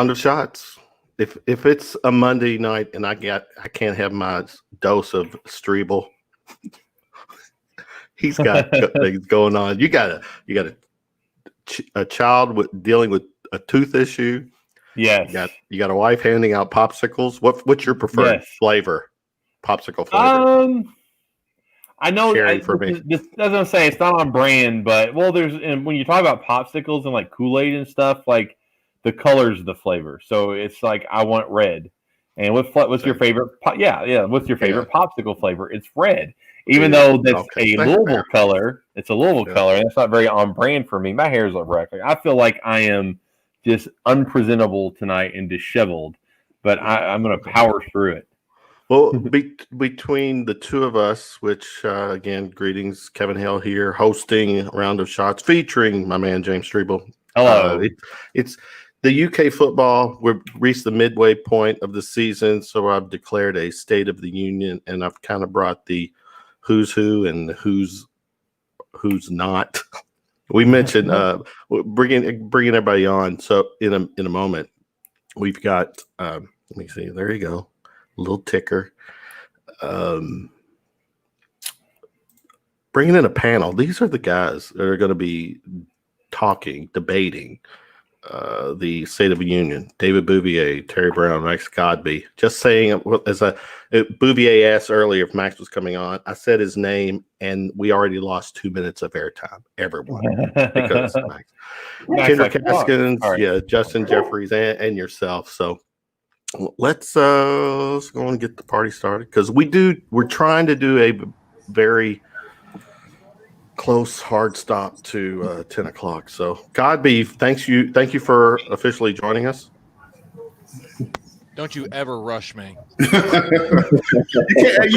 Round of shots. If it's a Monday night and I can't have my dose of Streble, he's got things going on. You got a child dealing with a tooth issue. Yes. You got a wife handing out popsicles. What's your preferred flavor? Popsicle flavor. I know. Cherry for me. That's what I'm saying. It's not on brand, but and when you talk about popsicles and like Kool-Aid and stuff, like the colors of the flavor. So it's like I want red. And what's your favorite? What's your favorite popsicle flavor? It's red. Even though that's a Louisville color, it's a Louisville color, and it's not very on brand for me. My hair's a wreck. Like, I feel like I am just unpresentable tonight and disheveled, but I'm going to power through it. Well, between the two of us, which again, greetings, Kevin Hale here, hosting Round of Shots, featuring my man James Streble. Hello. It's the UK football. We've reached the midway point of the season, so I've declared a State of the Union, and I've kind of brought the who's who and who's not. We mentioned bringing everybody on. So in a moment, we've got. Let me see. There you go. A little ticker. Bringing in a panel. These are the guys that are going to be talking, debating the State of the Union. David Bouvier, Terry Brown, Max Godby. Just saying, Bouvier asked earlier if Max was coming on. I said his name, and we already lost 2 minutes of airtime. Everyone, because Max. Kendrick Haskins, Justin Jeffries, and yourself. So let's go and get the party started, because we're trying to do a very close hard stop to 10 o'clock. So Godby, thank you for officially joining us. Don't you ever rush me. You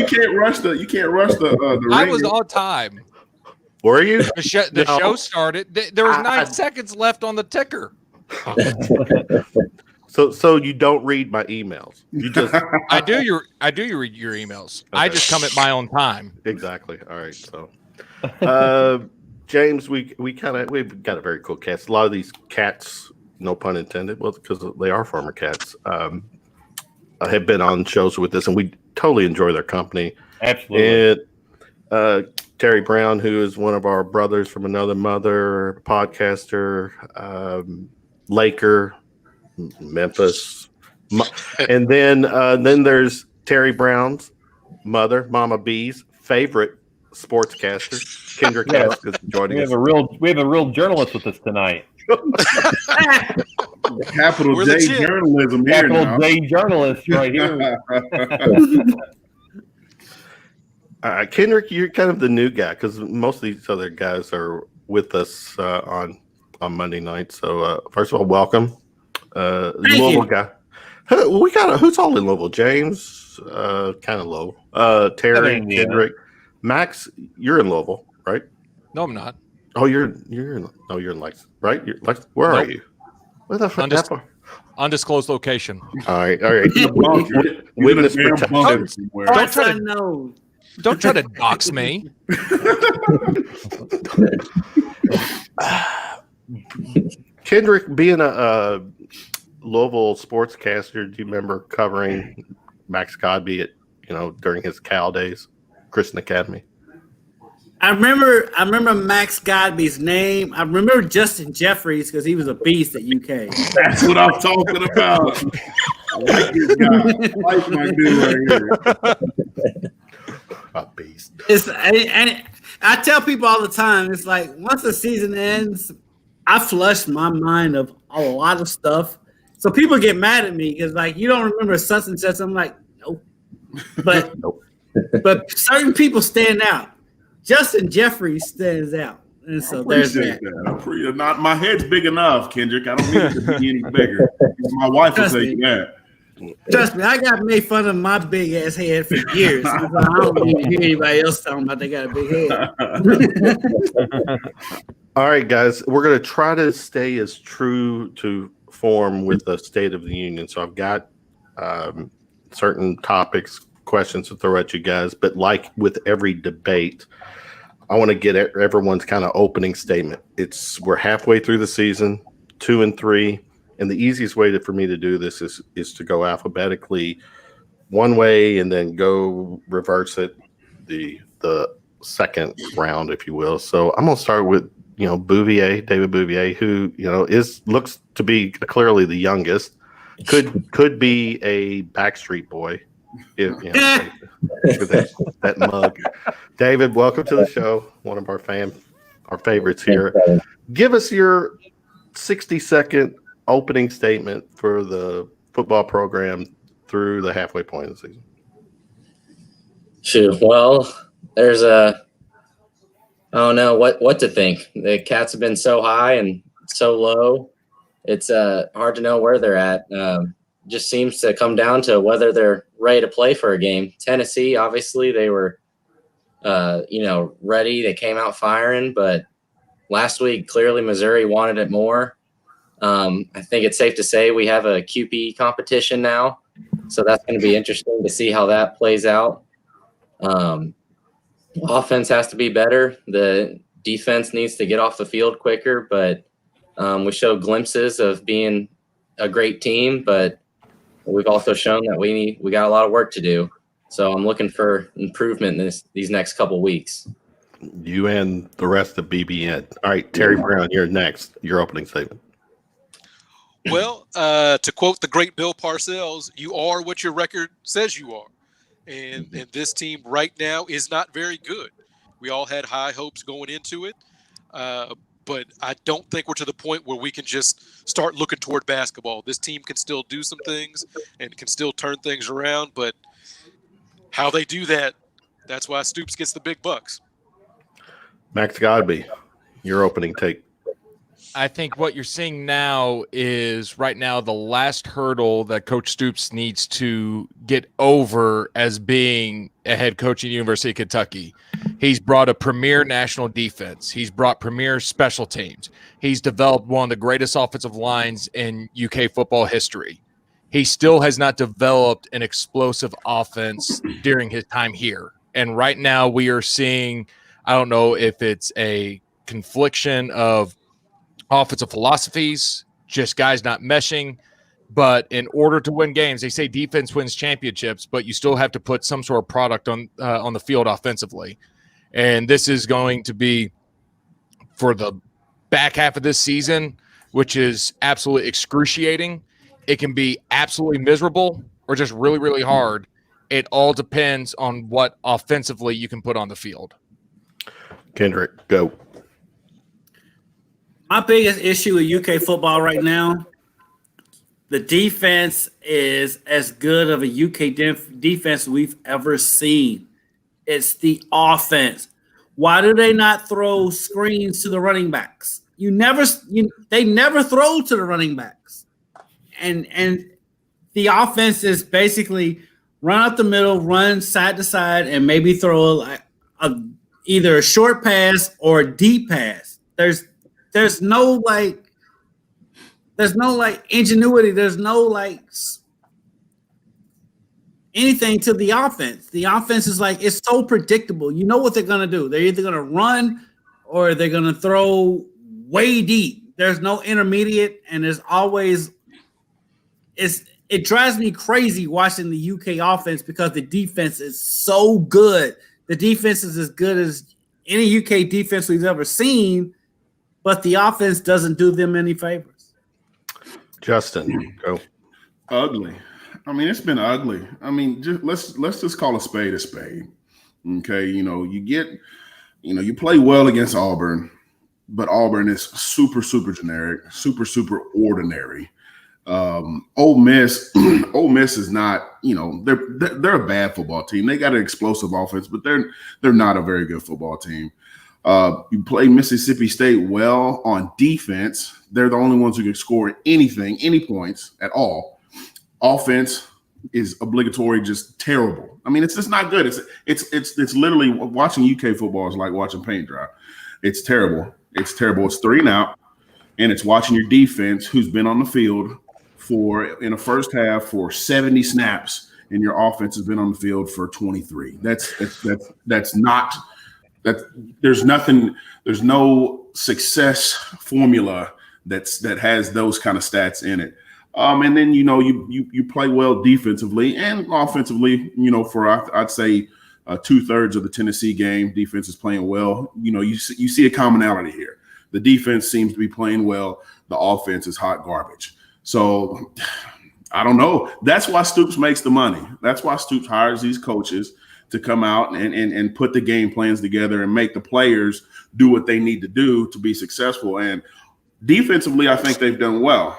can't rush the I was on time. Were you? The show started. There was 9 seconds left on the ticker. So you don't read my emails. You just I do read your emails. Okay. I just come at my own time. Exactly. All right. So James, we've got a very cool cast. A lot of these cats, no pun intended, well, because they are former cats, have been on shows with us, and we totally enjoy their company. Absolutely. And Terry Brown, who is one of our brothers from another mother, podcaster, Laker, Memphis, and then there's Terry Brown's mother, Mama B's favorite sportscaster, Kendrick Haskins, joining us. We have a real journalist with us tonight. Capital J journalism here now. Capital J journalist right here. Kendrick, you're kind of the new guy, because most of these other guys are with us on Monday night. So first of all, welcome. Louisville guy. Who's all in Louisville? James, kind of low. Terry, Kendrick, Max. You're in Louisville, right? No, I'm not. Oh, you're in Lexington, right? Where are you? Where the fuck? Undisclosed location. All right. Witness protection. Don't try to dox me. Kendrick, being a Louisville sportscaster, do you remember covering Max Godby during his Cal days, Christian Academy? I remember Max Godby's name. I remember Justin Jeffries because he was a beast at UK. That's what I'm talking about. I like this guy. I like my dude right here. A beast. And I tell people all the time, it's like once the season ends, I flush my mind of a lot of stuff. So people get mad at me because like you don't remember such and such. I'm like, nope. But but certain people stand out. Justin Jeffries stands out, and so there's that. Not my head's big enough, Kendrick. I don't need it to be any bigger. My wife will say that. Trust me, I got made fun of my big ass head for years. I don't need to hear anybody else talking about they got a big head. All right, guys, we're going to try to stay as true to form with the State of the Union. So I've got certain topics, questions to throw at you guys, but like with every debate, I want to get everyone's kind of opening statement. We're halfway through the season, 2-3. And the easiest way for me to do this is to go alphabetically one way and then go reverse it the second round, if you will. So I'm going to start with, Bouvier, David Bouvier, who, looks to be clearly the youngest, could be a Backstreet Boy. If, with that mug. David, welcome to the show. One of our favorites here. Give us your 60-second opening statement for the football program through the halfway point of the season. Shoot, well, there's I don't know what to think. The Cats have been so high and so low. It's hard to know where they're at. Just seems to come down to whether they're ready to play for a game. Tennessee, obviously, they were, ready. They came out firing, but last week, clearly Missouri wanted it more. I think it's safe to say we have a QP competition now, so that's going to be interesting to see how that plays out. Offense has to be better. The defense needs to get off the field quicker, but we showed glimpses of being a great team, but we've also shown that we got a lot of work to do. So I'm looking for improvement in these next couple weeks. You and the rest of BBN. All right, Terry Brown, you're next. Your opening statement. Well, to quote the great Bill Parcells, you are what your record says you are. And this team right now is not very good. We all had high hopes going into it. But I don't think we're to the point where we can just start looking toward basketball. This team can still do some things and can still turn things around, but how they do that, that's why Stoops gets the big bucks. Max Godby, your opening take. I think what you're seeing now is right now the last hurdle that Coach Stoops needs to get over as being a head coach at the University of Kentucky. He's brought a premier national defense. He's brought premier special teams. He's developed one of the greatest offensive lines in UK football history. He still has not developed an explosive offense during his time here. And right now we are seeing, I don't know if it's a confliction of offensive philosophies, just guys not meshing. But in order to win games, they say defense wins championships, but you still have to put some sort of product on the field offensively. And this is going to be for the back half of this season, which is absolutely excruciating. It can be absolutely miserable or just really, really hard. It all depends on what offensively you can put on the field. Kendrick, go. My biggest issue with UK football right now, the defense is as good of a UK defense we've ever seen. It's the offense. Why do they not throw screens to the running backs? They never throw to the running backs. And the offense is basically run up the middle, run side to side, and maybe throw either a short pass or a deep pass. There's no ingenuity. There's no anything to the offense. The offense is it's so predictable. You know what they're going to do. They're either going to run or they're going to throw way deep. There's no intermediate, and there's always it drives me crazy watching the UK offense because the defense is so good. The defense is as good as any UK defense we've ever seen, but the offense doesn't do them any favors. Justin, go. Ugly. I mean, it's been ugly. I mean, let's just call a spade a spade. Okay, you play well against Auburn, but Auburn is super, super generic, super, super ordinary. Ole Miss is not, they're a bad football team. They got an explosive offense, but they're not a very good football team. You play Mississippi State well on defense. They're the only ones who can score anything, any points at all. Offense is obligatory, just terrible. I mean, it's just not good. It's literally watching UK football is like watching paint dry. It's terrible. It's terrible. It's 3 and out, and it's watching your defense, who's been on the field in the first half for 70 snaps, and your offense has been on the field for 23. That's not. There's no success formula that has those kind of stats in it. And then you play well defensively and offensively. For I'd say 2/3 of the Tennessee game, defense is playing well. You see a commonality here. The defense seems to be playing well. The offense is hot garbage. So I don't know. That's why Stoops makes the money. That's why Stoops hires these coaches to come out and put the game plans together and make the players do what they need to do to be successful. And defensively, I think they've done well.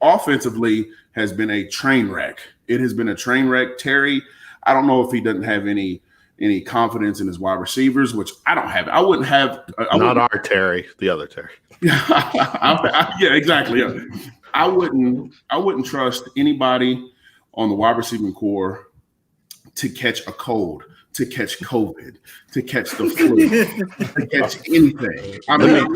Offensively has been a train wreck. It has been a train wreck. Terry, I don't know if he doesn't have any confidence in his wide receivers, which I don't have. I wouldn't have. Not our Terry, the other Terry. Yeah, exactly. Yeah. I wouldn't trust anybody on the wide receiving core to catch a cold, to catch COVID, to catch the flu, to catch anything. I mean,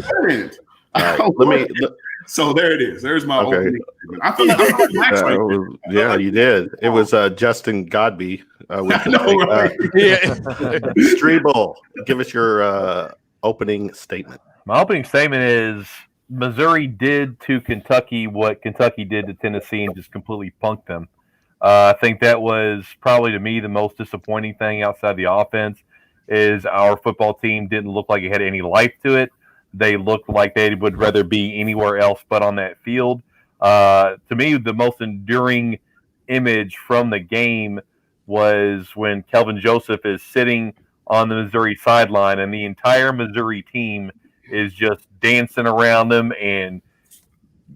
so there it is. There's my opening. I feel like yeah, you did. It was Justin Godby. Right? Streble, give us your opening statement. My opening statement is Missouri did to Kentucky what Kentucky did to Tennessee and just completely punked them. I think that was probably, to me, the most disappointing thing outside the offense is our football team didn't look like it had any life to it. They looked like they would rather be anywhere else but on that field. To me, the most enduring image from the game was when Kelvin Joseph is sitting on the Missouri sideline and the entire Missouri team is just dancing around him and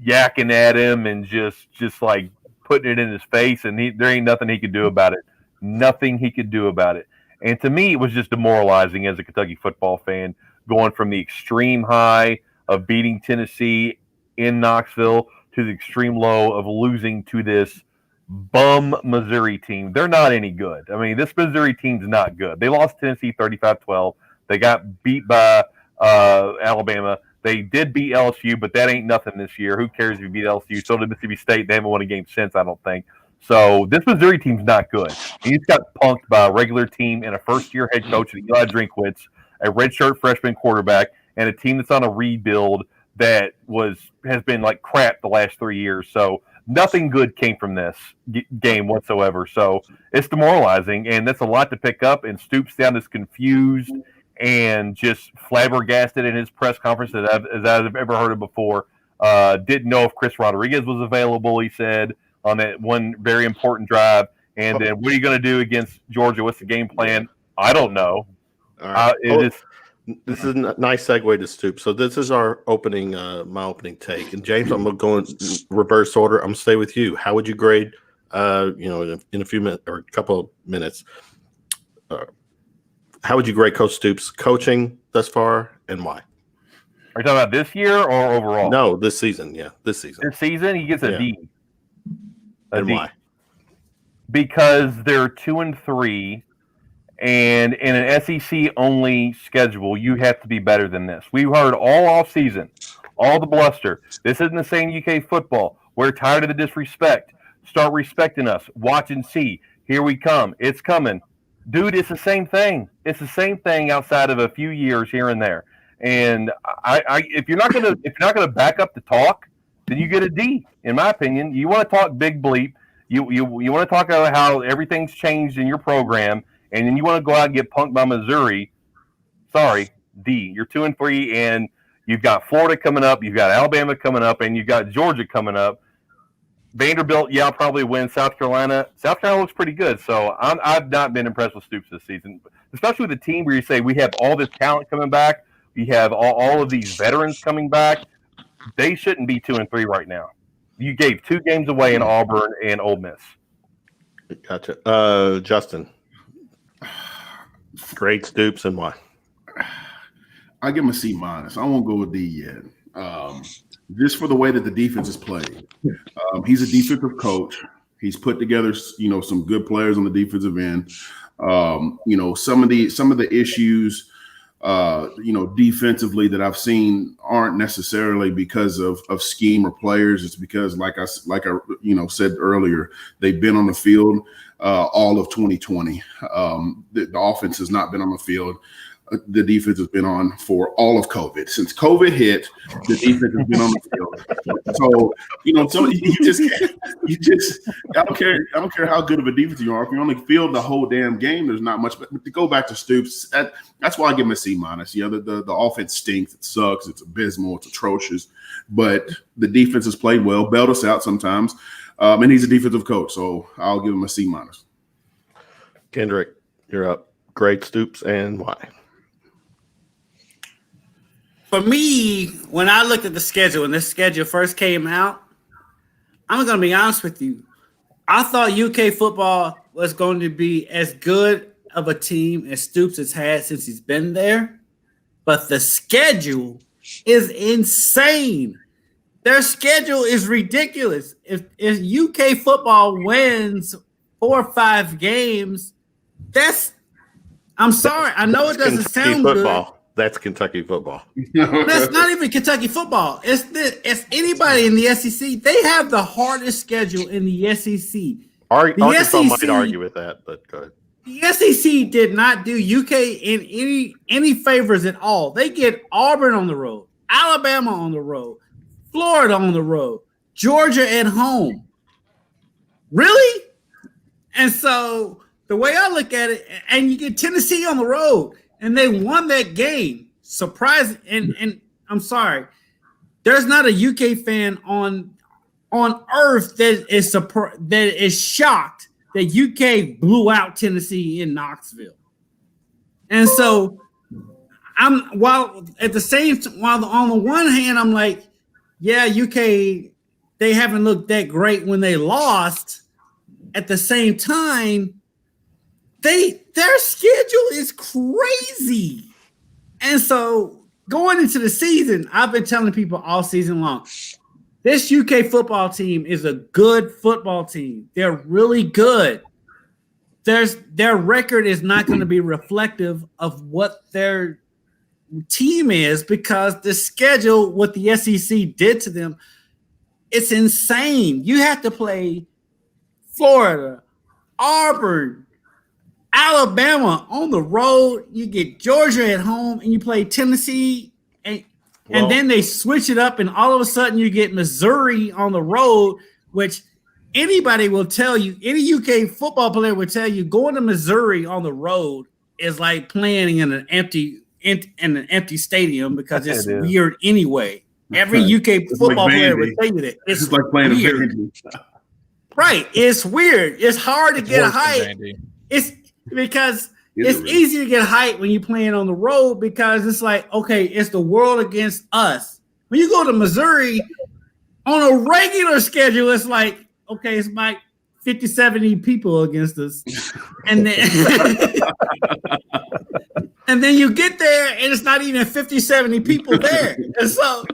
yakking at him and just like putting it in his face, and there ain't nothing he could do about it. Nothing he could do about it. And to me, it was just demoralizing as a Kentucky football fan, going from the extreme high of beating Tennessee in Knoxville to the extreme low of losing to this bum Missouri team. They're not any good. I mean, this Missouri team's not good. They lost Tennessee 35-12. They got beat by Alabama. They did beat LSU, but that ain't nothing this year. Who cares if you beat LSU? So did Mississippi State. They haven't won a game since, I don't think. So this Missouri team's not good. He just got punked by a regular team and a first-year head coach, Eli Drinkwitz, a redshirt freshman quarterback, and a team that's on a rebuild that has been like crap the last 3 years. So nothing good came from this game whatsoever. So it's demoralizing, and that's a lot to pick up. And Stoops sounded confused and just flabbergasted in his press conference as I've ever heard it before. Didn't know if Chris Rodriguez was available, he said, on that one very important drive. And then what are you going to do against Georgia? What's the game plan? I don't know. All right. This is a nice segue to Stoops. So this is our opening, my opening take. And James, I'm going to go in reverse order. I'm going to stay with you. How would you grade, in a few minutes or a couple of minutes, how would you grade Coach Stoops' coaching thus far, and why? Are you talking about this year or overall? No, this season. Yeah, this season. This season, he gets a D. And D. why? Because they're 2-3, and in an SEC-only schedule, you have to be better than this. We heard all off season, all the bluster. This isn't the same UK football. We're tired of the disrespect. Start respecting us. Watch and see. Here we come. It's coming. Dude, it's the same thing. It's the same thing outside of a few years here and there. And if you're not gonna back up the talk, then you get a D. In my opinion, you want to talk big bleep. You want to talk about how everything's changed in your program, and then you want to go out and get punked by Missouri. Sorry, D. You're 2-3, and you've got Florida coming up, you've got Alabama coming up, and you've got Georgia coming up. Vanderbilt, yeah, I'll probably win. South Carolina looks pretty good. So I've not been impressed with Stoops this season, especially with a team where you say we have all this talent coming back. We have all of these veterans coming back. They shouldn't be 2-3 right now. You gave 2 games away in Auburn and Ole Miss. Gotcha. Justin, grade Stoops and why? I give him a C-. I won't go with D yet. Just for the way that the defense is played. He's a defensive coach. He's put together, some good players on the defensive end. Some of the issues, defensively that I've seen aren't necessarily because of scheme or players. It's because, like I said earlier, they've been on the field all of 2020. The offense has not been on the field. the defense has been on for all of COVID. Since COVID hit, the defense has been on the field. So, I don't care how good of a defense you are. If you only field the whole damn game, there's not much. But to go back to Stoops, that's why I give him a C-. Yeah, the offense stinks. It sucks. It's abysmal. It's atrocious. But the defense has played well, bailed us out sometimes. And he's a defensive coach, so I'll give him a C-. Kendrick, you're up. Grade Stoops and why? For me, when I looked at the schedule, when this schedule first came out, I'm going to be honest with you. I thought UK football was going to be as good of a team as Stoops has had since he's been there. But the schedule is insane. Their schedule is ridiculous. If UK football wins 4 or 5 games, I'm sorry. I know it doesn't sound football. good. That's Kentucky football. That's not even Kentucky football. It's anybody in the SEC. They have the hardest schedule in the SEC. Arkansas might argue with that, but go ahead. The SEC did not do UK in any favors at all. They get Auburn on the road, Alabama on the road, Florida on the road, Georgia at home. Really? And so the way I look at it, and you get Tennessee on the road, and they won that game. Surprising. And I'm sorry, there's not a UK fan on earth that is shocked that UK blew out Tennessee in Knoxville. And so while on the one hand, I'm like, yeah, UK, they haven't looked that great when they lost. At the same time, their schedule is crazy. And so going into the season, I've been telling people all season long, this UK football team is a good football team. They're really good. Their record is not going to be reflective of what their team is because the schedule, what the SEC did to them, it's insane. You have to play Florida, Auburn, Alabama on the road. You get Georgia at home, and you play Tennessee, and then they switch it up, and all of a sudden you get Missouri on the road, which anybody will tell you, any UK football player will tell you, going to Missouri on the road is like playing in an empty stadium because it's weird anyway. Every UK football player will tell you that it's like playing weird. Right, it's weird. It's hard to get a height. It's because it's easy to get height when you're playing on the road because it's like, okay, it's the world against us. When you go to Missouri on a regular schedule, it's like, okay, it's like 50, 70 people against us. And then and then you get there and it's not even 50, 70 people there. And so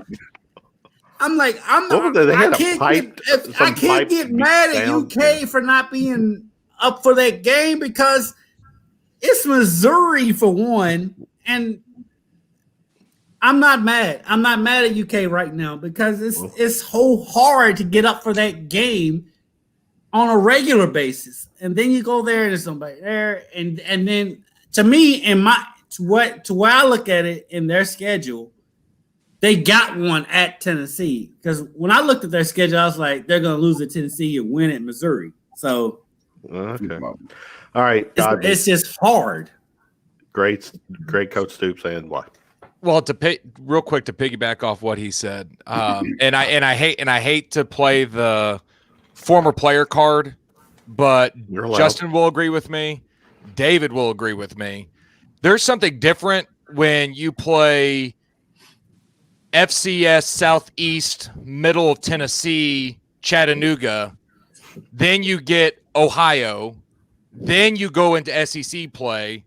I'm like, I can't get mad at UK for not being up for that game because it's Missouri for one, and I'm not mad. I'm not mad at UK right now because it's so hard to get up for that game on a regular basis, and then you go there and there's somebody there, and then to me, to where I look at it in their schedule, they got one at Tennessee because when I looked at their schedule, I was like, they're going to lose at Tennessee and win at Missouri. So, okay, all right, it's just hard. Great Coach Stoops and why? Well, real quick to piggyback off what he said, and I hate to play the former player card, but Justin will agree with me. David will agree with me. There's something different when you play FCS Southeast, middle of Tennessee, Chattanooga, then you get Ohio, then you go into SEC play,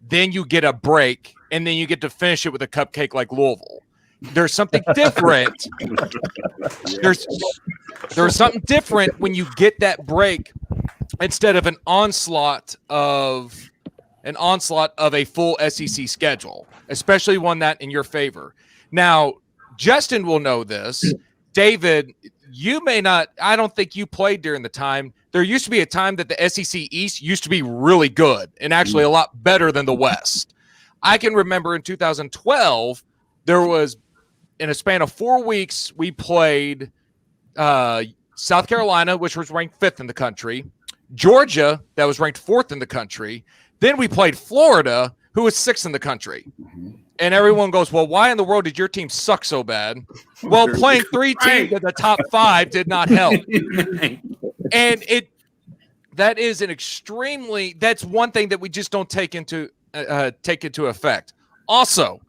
then you get a break, and then you get to finish it with a cupcake like Louisville. There's something different. There's something different when you get that break instead of an onslaught of a full SEC schedule, especially one that in your favor. Now, Justin will know this. David, you may not. I don't think you played during the time. There used to be a time that the SEC East used to be really good and actually a lot better than the West. I can remember in 2012, there was, in a span of 4 weeks, we played South Carolina, which was ranked 5th in the country, Georgia, that was ranked 4th in the country. Then we played Florida, who was 6th in the country. And everyone goes, well, why in the world did your team suck so bad? Well, playing 3 teams in the top 5 did not help. And that is that's one thing that we just don't take into effect. Also,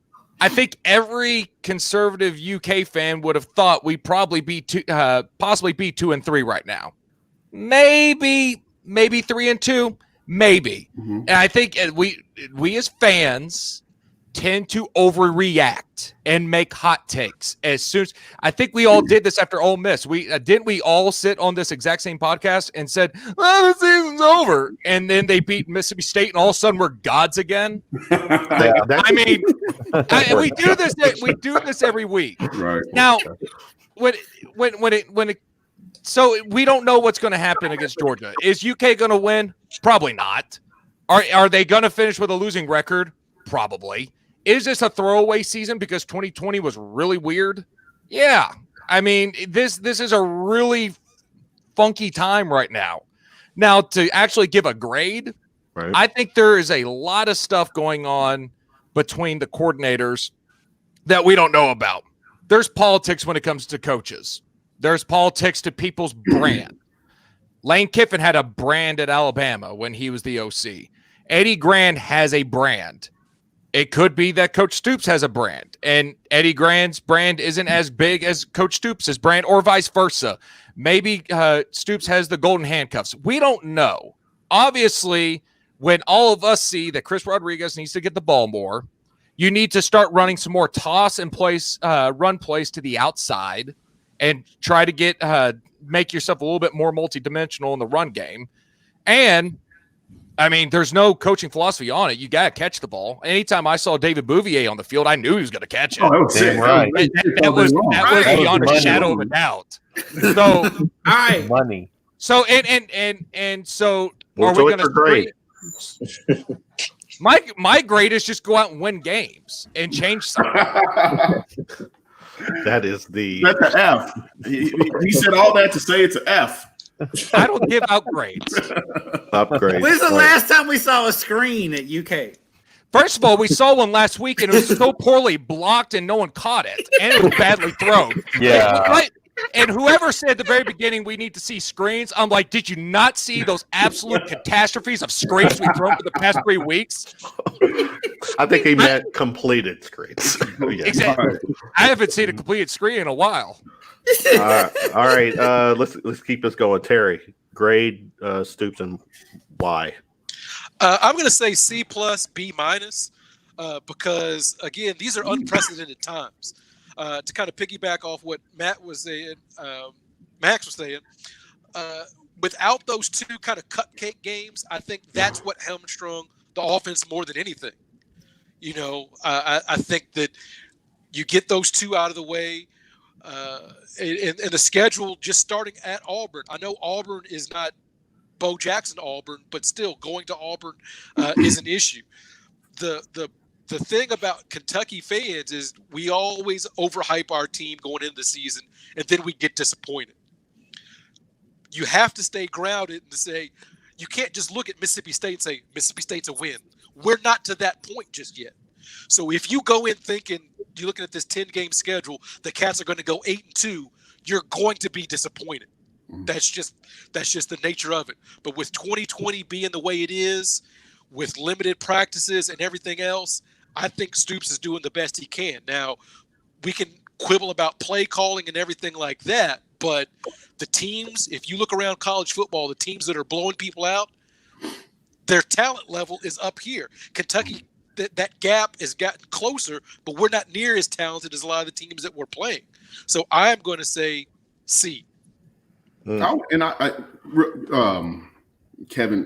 I think every conservative UK fan would have thought we'd probably be possibly be 2-3 right now. Maybe 3-2, maybe. And I think we as fans tend to overreact and make hot takes as soon as I think we all did this after Ole Miss. Didn't we all sit on this exact same podcast and said, the season's over, and then they beat Mississippi State and all of a sudden we're gods again. I mean, we do this every week. Right. Now so we don't know what's going to happen against Georgia. Is UK going to win? Probably not. Are they going to finish with a losing record? Probably. Is this a throwaway season because 2020 was really weird? Yeah. I mean, this is a really funky time right now. Now, to actually give a grade, right, I think there is a lot of stuff going on between the coordinators that we don't know about. There's politics when it comes to coaches. There's politics to people's brand. Lane Kiffin had a brand at Alabama when he was the OC. Eddie Gran has a brand. It could be that Coach Stoops has a brand, and Eddie Gran's brand isn't as big as Coach Stoops' brand, or vice versa. Maybe Stoops has the golden handcuffs. We don't know. Obviously, when all of us see that Chris Rodriguez needs to get the ball more, you need to start running some more toss and run plays to the outside and try to make yourself a little bit more multidimensional in the run game. And I mean, there's no coaching philosophy on it. You got to catch the ball. Anytime I saw David Bouvier on the field, I knew he was going to catch it. Oh, that was sick. Right. That was beyond a shadow of a doubt. So, all right. Money. So, and so, are we going to grade? My grade is just go out and win games and change something. That's an F. He said all that to say it's an F. I don't give out grades. Upgrade. When's the last time we saw a screen at UK? First of all, we saw one last week, and it was so poorly blocked, and no one caught it, and it was badly thrown. Yeah. And whoever said at the very beginning we need to see screens, I'm like, did you not see those absolute catastrophes of screens we've thrown for the past 3 weeks? I think he meant completed screens. Yeah. Exactly. I haven't seen a completed screen in a while. All right. Let's keep this going. Terry, grade Stoops and why? I'm going to say C+, B-, because again, these are unprecedented times. To kind of piggyback off what Max was saying, without those two kind of cupcake games, I think that's what hamstrung the offense more than anything. You know, I think that you get those two out of the way. And the schedule just starting at Auburn. I know Auburn is not Bo Jackson Auburn, but still going to Auburn is an issue. The thing about Kentucky fans is we always overhype our team going into the season, and then we get disappointed. You have to stay grounded and say you can't just look at Mississippi State and say Mississippi State's a win. We're not to that point just yet. So if you go in thinking you're looking at this 10-game schedule, the Cats are going to go 8-2, you're going to be disappointed. That's just the nature of it. But with 2020 being the way it is, with limited practices and everything else, I think Stoops is doing the best he can. Now, we can quibble about play calling and everything like that, but the teams, if you look around college football, the teams that are blowing people out, their talent level is up here. Kentucky, that gap has gotten closer, but we're not near as talented as a lot of the teams that we're playing. So I'm going to say C. Kevin,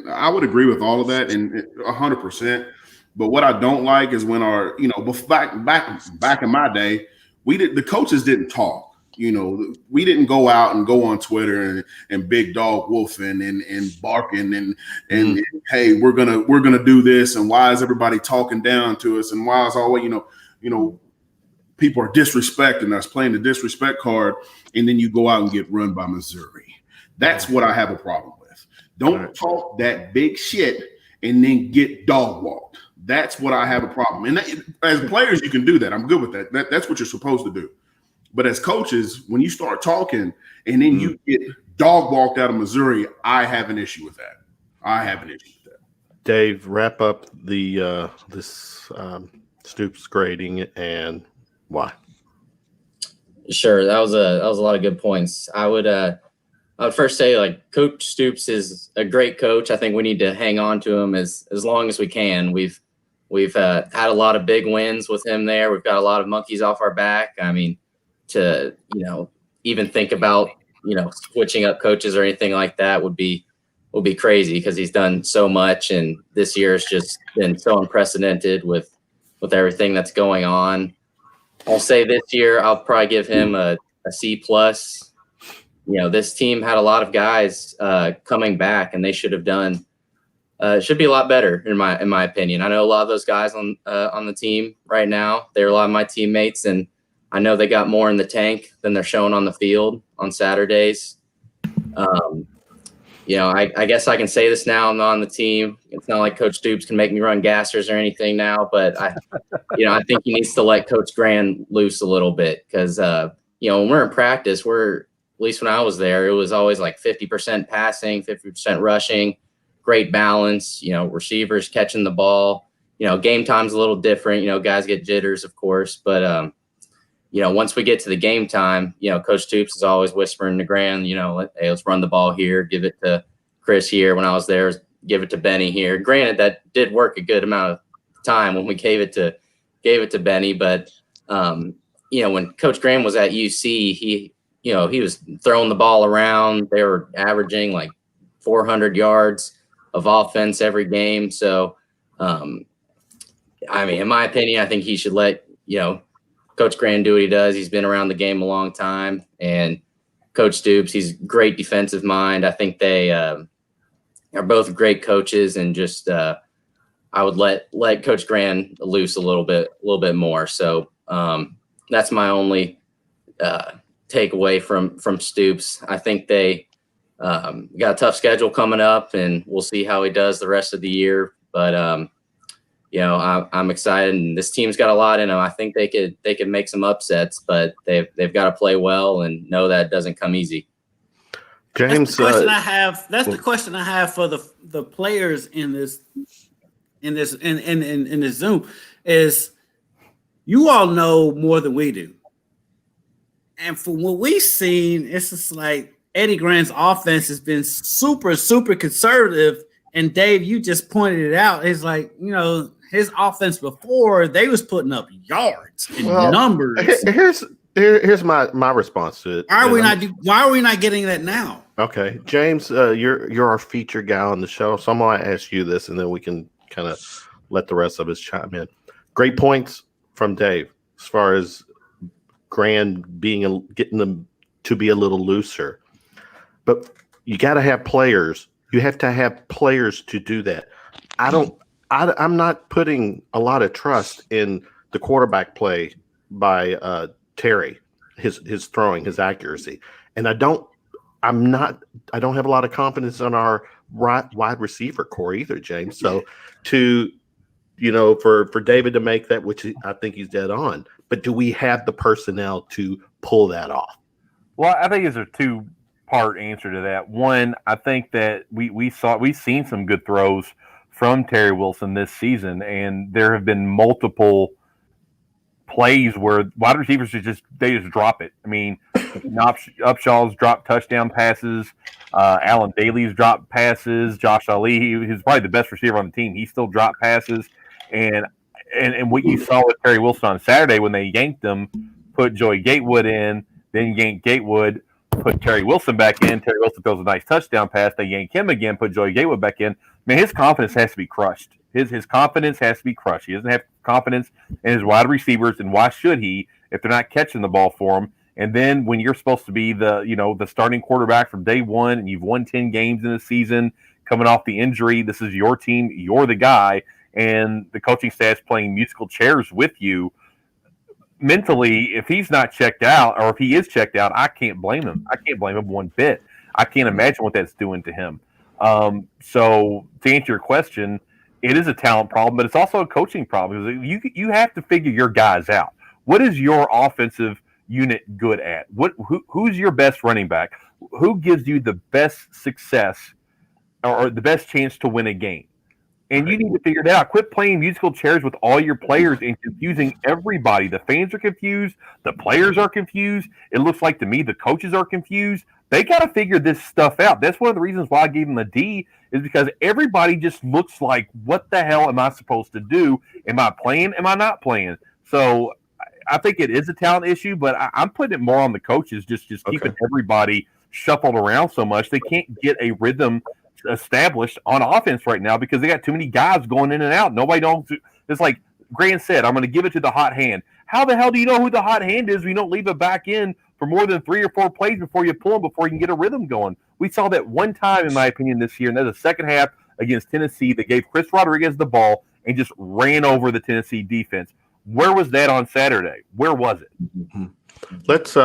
I would agree with all of that and 100%. But what I don't like is when back in my day, the coaches didn't talk. You know, we didn't go out and go on Twitter and big dog wolfing and barking and hey, we're gonna do this, and why is everybody talking down to us, and why is always you know people are disrespecting us, playing the disrespect card, and then you go out and get run by Missouri. That's what I have a problem with. Don't talk that big shit and then get dog walked. That's what I have a problem. And as players, you can do that. I'm good with that. That's what you're supposed to do. But as coaches, when you start talking and then you get dog walked out of Missouri, I have an issue with that. Dave, wrap up the this Stoops grading and why. Sure, that was a lot of good points. I would first say, like, Coach Stoops is a great coach. I think we need to hang on to him as long as we can. We've had a lot of big wins with him there. We've got a lot of monkeys off our back. I mean, to even think about switching up coaches or anything like that would be crazy, because he's done so much, and this year has just been so unprecedented with everything that's going on. I'll say this year I'll probably give him a C+. This team had a lot of guys coming back, and they should have done should be a lot better in my opinion. I know a lot of those guys on the team right now. They're a lot of my teammates, and I know they got more in the tank than they're showing on the field on Saturdays. I guess I can say this now. I'm not on the team. It's not like Coach Stoops can make me run gassers or anything now, but I think he needs to let Coach Grand loose a little bit, because when we're in practice, at least when I was there, it was always like 50% passing, 50% rushing, great balance. Receivers catching the ball. Game time's a little different. Guys get jitters, of course, but once we get to the game time, Coach Stoops is always whispering to Grand, hey, let's run the ball here, give it to Chris here. When I was there, give it to Benny here. Granted, that did work a good amount of time when we gave it to Benny, but when Coach Grand was at UC, he was throwing the ball around. They were averaging like 400 yards of offense every game. So, in my opinion, I think he should let Coach Grand do what he does. He's been around the game a long time, and Coach Stoops, he's great defensive mind. I think they are both great coaches, and just I would let Coach Grand loose a little bit more. So that's my only takeaway from Stoops. I think they got a tough schedule coming up, and we'll see how he does the rest of the year. But I'm excited, and this team's got a lot in them. I think they could make some upsets, but they've got to play well and know that it doesn't come easy. James, that's the question I have. That's the question I have for the players in this Zoom is, you all know more than we do, and from what we've seen, it's just like Eddie Grant's offense has been super, super conservative. And Dave, you just pointed it out. It's like, his offense before, they was putting up yards and numbers. Here's my response to it. Why are we not getting that now? Okay, James, you're our feature guy on the show, so I'm gonna ask you this, and then we can kind of let the rest of us chime in. Great points from Dave as far as Grand getting them to be a little looser, but you got to have players. You have to have players to do that. I'm not putting a lot of trust in the quarterback play by Terry, his throwing, his accuracy, and I don't have a lot of confidence in our wide receiver core either, James. So for David to make that, which I think he's dead on, but do we have the personnel to pull that off? Well, I think it's a two-part answer to that. One, I think that we've seen some good throws from Terry Wilson this season, and there have been multiple plays where wide receivers just drop it. I mean, Upshaw's dropped touchdown passes, Alan Daly's dropped passes, Josh Ali, who's probably the best receiver on the team, he still dropped passes, and what you saw with Terry Wilson on Saturday when they yanked him, put Joey Gatewood in, then yanked Gatewood, put Terry Wilson back in. Terry Wilson throws a nice touchdown pass. They yank him again, put Joey Gatewood back in. Man, his confidence has to be crushed. His confidence has to be crushed. He doesn't have confidence in his wide receivers, and why should he if they're not catching the ball for him? And then when you're supposed to be the starting quarterback from day one, and you've won 10 games in the season, coming off the injury, this is your team, you're the guy, and the coaching staff's playing musical chairs with you. Mentally, if he's not checked out, or if he is checked out, I can't blame him. I can't blame him one bit. I can't imagine what that's doing to him. So to answer your question, it is a talent problem, but it's also a coaching problem, because you have to figure your guys out. What is your offensive unit good at? Who's your best running back? Who gives you the best success or the best chance to win a game? And you need to figure it out. Quit playing musical chairs with all your players and confusing everybody. The fans are confused. The players are confused. It looks like to me the coaches are confused. They got to figure this stuff out. That's one of the reasons why I gave them a D, is because everybody just looks like, what the hell am I supposed to do? Am I playing? Am I not playing? So I think it is a talent issue, but I'm putting it more on the coaches, just keeping everybody shuffled around so much. They can't get a rhythm established on offense right now because they got too many guys going in and out. Nobody knows. It's like Grant said, I'm going to give it to the hot hand. How the hell do you know who the hot hand is when you don't leave it back in for more than 3 or 4 plays before you pull them, before you can get a rhythm going? We saw that one time, in my opinion, this year, and that's the second half against Tennessee. They gave Chris Rodriguez the ball and just ran over the Tennessee defense. Where was that on Saturday? Where was it? Mm-hmm. Let's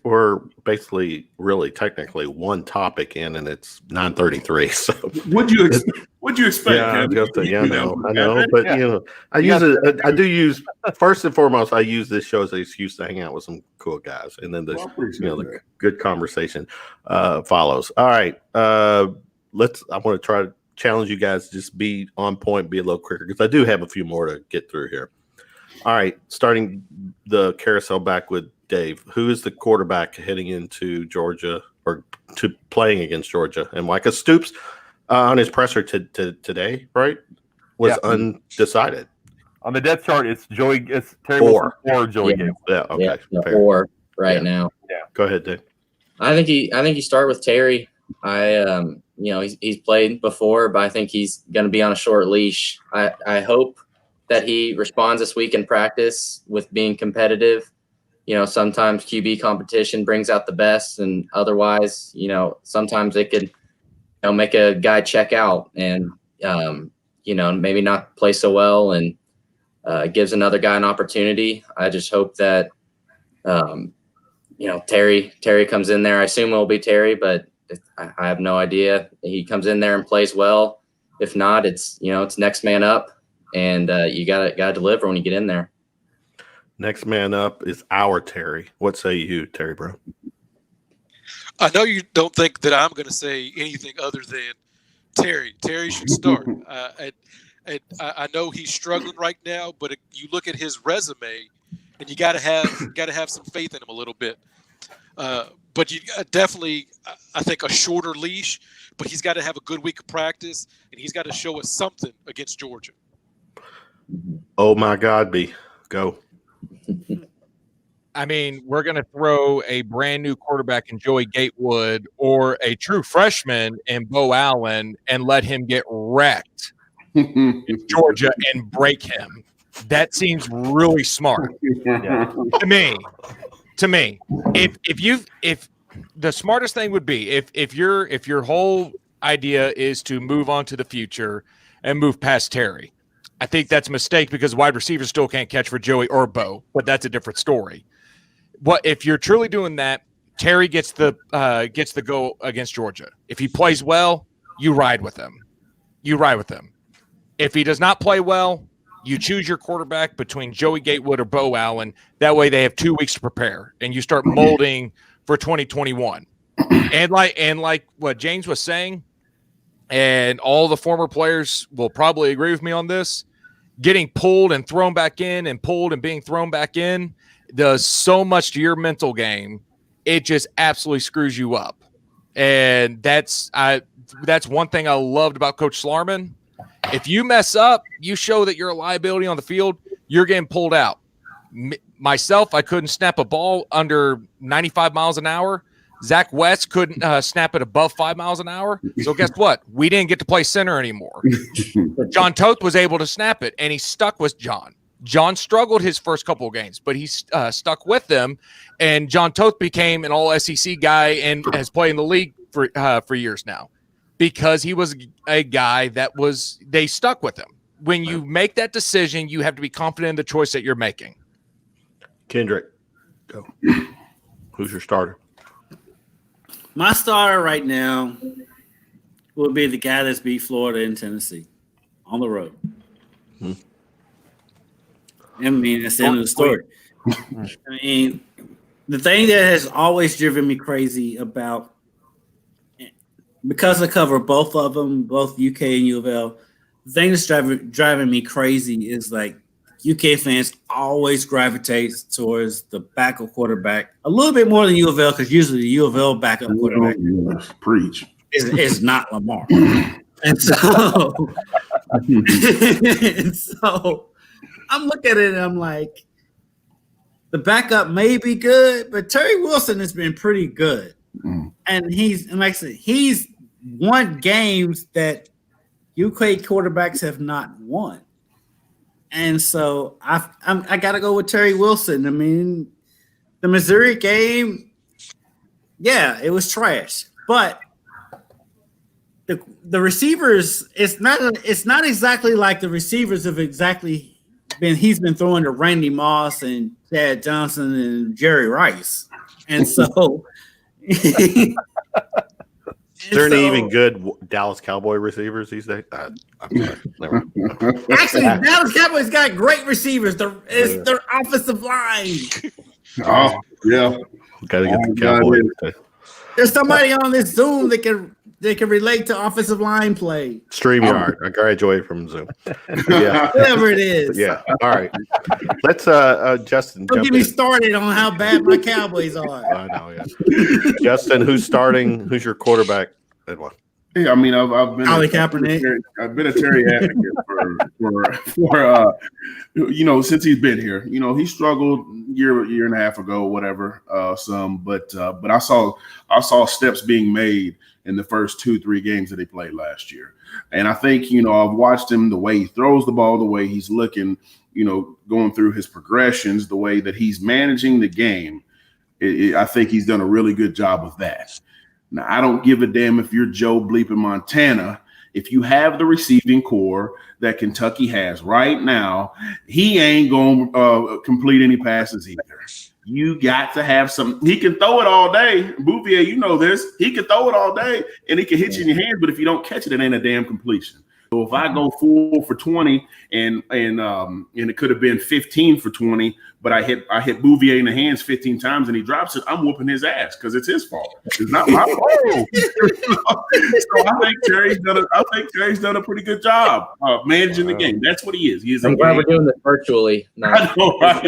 we're basically really technically one topic in, and it's 9:33. So what'd you expect? Yeah, I know, but Yeah. I do use first and foremost. I use this show as an excuse to hang out with some cool guys, and then the good conversation follows. All right, I want to try to challenge you guys to just be on point, be a little quicker, because I do have a few more to get through here. All right, starting the carousel back with Dave. Who is the quarterback heading into Georgia, or to playing against Georgia? And Micah Stoops on his presser today, right, was undecided. On the depth chart, it's Joey. It's Terry Wilson or Joey Gale. Yeah, okay. Yeah, 4 now. Yeah, go ahead, Dave. I think you start with Terry. He's played before, but I think he's going to be on a short leash. I hope that he responds this week in practice with being competitive. Sometimes QB competition brings out the best, and otherwise, sometimes it could, make a guy check out and, maybe not play so well, and gives another guy an opportunity. I just hope that, Terry comes in there. I assume it will be Terry, but I have no idea. He comes in there and plays well. If not, it's next man up, and you gotta deliver when you get in there. Next man up is our Terry. What say you, Terry Brown? I know you don't think that I'm going to say anything other than Terry. Terry should start. I know he's struggling right now, but you look at his resume, and you got to have some faith in him a little bit. But you definitely, I think, a shorter leash. But he's got to have a good week of practice, and he's got to show us something against Georgia. Oh my Godby, go. I mean, we're going to throw a brand new quarterback in Joey Gatewood or a true freshman in Bo Allen and let him get wrecked in Georgia and break him. That seems really smart to me. If the smartest thing would be if your whole idea is to move on to the future and move past Terry. I think that's a mistake because wide receivers still can't catch for Joey or Bo, but that's a different story. What if you're truly doing that? Terry gets the go against Georgia. If he plays well, you ride with him. If he does not play well, you choose your quarterback between Joey Gatewood or Bo Allen. That way, they have 2 weeks to prepare, and you start molding for 2021. And like what James was saying, and all the former players will probably agree with me on this. Getting pulled and thrown back in and pulled and being thrown back in does so much to your mental game. It just absolutely screws you up. And that's one thing I loved about Coach Slarman. If you mess up, you show that you're a liability on the field, you're getting pulled out. Myself, I couldn't snap a ball under 95 miles an hour. Zach West couldn't snap it above 5 miles an hour. So guess what? We didn't get to play center anymore. John Toth was able to snap it, and he stuck with John. John struggled his first couple of games, but he stuck with them. And John Toth became an all SEC guy and has played in the league for years now because he was a guy that they stuck with him. When you make that decision, you have to be confident in the choice that you're making. Kendrick, go. Who's your starter? My starter right now will be the guy that's beat Florida and Tennessee on the road. I mean, that's the end of the story. I mean, the thing that has always driven me crazy about, because I cover both of them, both UK and U of L, the thing that's driving me crazy is like UK fans always gravitate towards the backup quarterback a little bit more than U of L, because usually the U of L backup quarterback Preach. is not Lamar. And so, I'm looking at it and I'm like, the backup may be good, but Terry Wilson has been pretty good. And he's won games that UK quarterbacks have not won. And so I got to go with Terry Wilson. I mean, the Missouri game, yeah, it was trash. But the receivers, it's not exactly like the receivers have exactly he's been throwing to Randy Moss and Chad Johnson and Jerry Rice. And so There any even good Dallas Cowboy receivers these days? I'm sorry. Never. Actually, Dallas Cowboys got great receivers. It's their offensive line. Oh, yeah. Got to get the Cowboys. There's somebody on this Zoom that can relate to offensive line play. StreamYard. I graduated from Zoom. Yeah. Whatever it is. Yeah. All right. Let's Justin. Don't get me started on how bad my Cowboys are. I know, yeah. Justin, who's starting? Who's your quarterback? Yeah, I mean, I've been Colin Kaepernick. I've been a Terry advocate for since he's been here. You know, he struggled year and a half ago, whatever. But I saw steps being made in the first 2-3 games that he played last year, and I think I've watched him, the way he throws the ball, the way he's looking, going through his progressions, the way that he's managing the game. I think he's done a really good job of that. Now, I don't give a damn if you're Joe Bleep in Montana. If you have the receiving core that Kentucky has right now, he ain't going to complete any passes either. You got to have some. He can throw it all day. Bouvier, you know this. He can throw it all day, and he can hit you in your hands, but if you don't catch it, it ain't a damn completion. So if I go 4 for 20 and it could have been 15 for 20, but I hit Bouvier in the hands 15 times and he drops it, I'm whooping his ass because it's his fault. It's not my fault. So I think Terry's done a pretty good job managing the game. That's what he is. I'm glad we're doing this virtually. I know, right?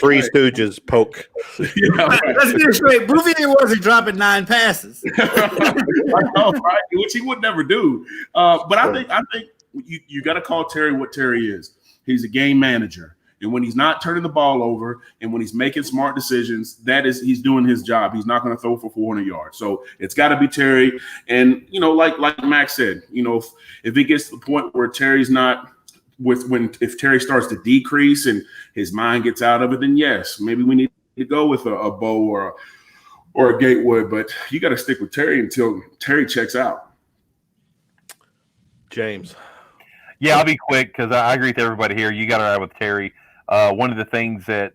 Three Stooges poke. Yeah, right. Let's get it straight. Bouvier wasn't dropping 9 passes. I know, right? Which he would never do. But I think you got to call Terry what Terry is. He's a game manager. And when he's not turning the ball over and when he's making smart decisions, he's doing his job. He's not going to throw for 400 yards. So it's got to be Terry. And, like Max said, if it gets to the point where Terry's not if Terry starts to decrease and his mind gets out of it, then yes, maybe we need to go with a Bo or a Gatewood. But you got to stick with Terry until Terry checks out. James. Yeah, I'll be quick because I agree with everybody here. You got to ride with Terry. One of the things that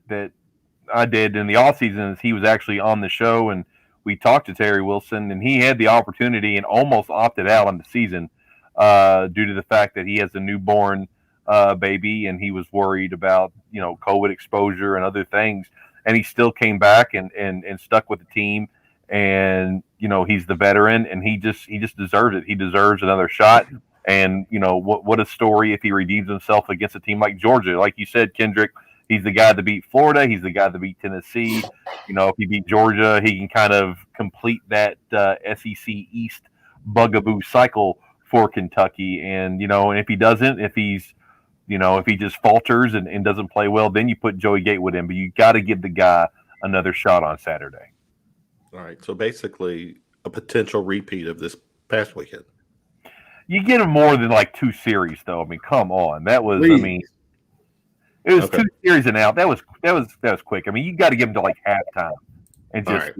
I did in the offseason is he was actually on the show, and we talked to Terry Wilson, and he had the opportunity and almost opted out on the season due to the fact that he has a newborn baby, and he was worried about COVID exposure and other things. And he still came back and stuck with the team. And he's the veteran, and he just deserves it. He deserves another shot. And, what a story if he redeems himself against a team like Georgia. Like you said, Kendrick, he's the guy that beat Florida. He's the guy that beat Tennessee. If he beat Georgia, he can kind of complete that SEC East bugaboo cycle for Kentucky. And, and if he doesn't, if he just falters and doesn't play well, then you put Joey Gatewood in. But you got to give the guy another shot on Saturday. All right. So basically a potential repeat of this past weekend. You get him more than like 2 series, though. I mean, come on. That was, Please. I mean, it was 2 series and out. That was quick. I mean, you got to give him to like halftime and just. All right.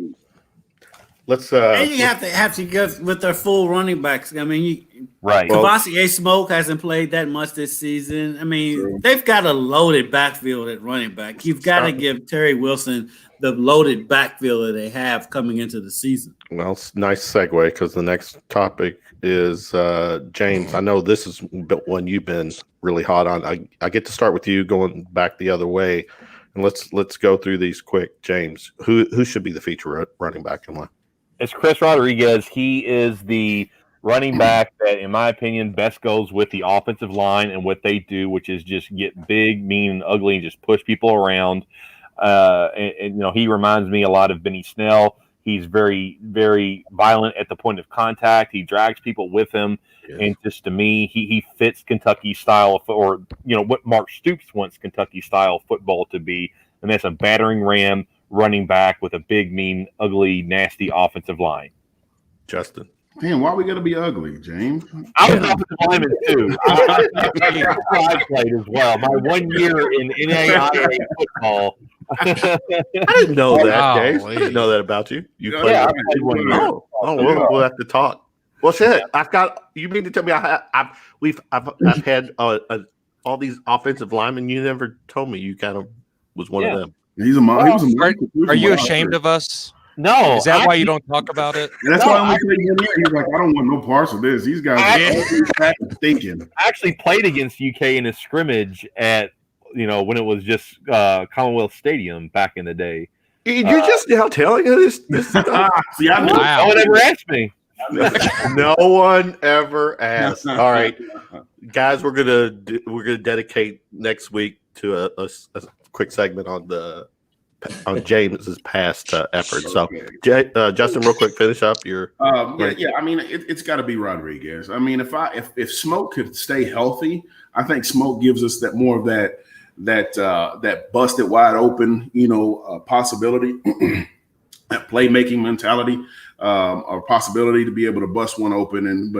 Let's. And you have to go with their full running backs. I mean, Right. Cavassier Smoke hasn't played that much this season. I mean, they've got a loaded backfield at running back. You've got to give Terry Wilson the loaded backfield that they have coming into the season. Well, it's a nice segue because the next topic is James. I know this is one you've been really hot on. I get to start with you going back the other way, and let's go through these quick. James, who should be the feature running back and why? It's Chris Rodriguez. He is the running back that, in my opinion, best goes with the offensive line and what they do, which is just get big, mean, and ugly, and just push people around. And he reminds me a lot of Benny Snell. He's very, very violent at the point of contact. He drags people with him. Yeah. And just to me, he fits Kentucky style, or what Mark Stoops wants Kentucky style football to be. And that's a battering ram running back with a big, mean, ugly, nasty offensive line. Justin. Damn, why are we going to be ugly, James? I was offensive lineman too. I played as well. My 1 year in NAIA football. I didn't know that, James. I didn't know that about you. You played. Yeah, I played 1 year. We'll have to talk. Well, shit. You mean to tell me I've had all these offensive linemen? You never told me you kind of was one of them. He's a Are you ashamed of us? No. Is that why you don't talk about it? And that's why I'm saying he's like, I don't want no parts of this. These guys are thinking. I actually played against UK in a scrimmage at when it was just Commonwealth Stadium back in the day. You're just now telling us this stuff. See, I know. Wow. No one ever asked me. No one ever asked. All right, guys, we're gonna dedicate next week to a quick segment on James's past efforts. So, Justin, real quick, finish up your. Yeah. I mean, it's got to be Rodriguez. I mean, if Smoke could stay healthy, I think Smoke gives us that more of that busted wide open, possibility, that playmaking mentality, or possibility to be able to bust one open.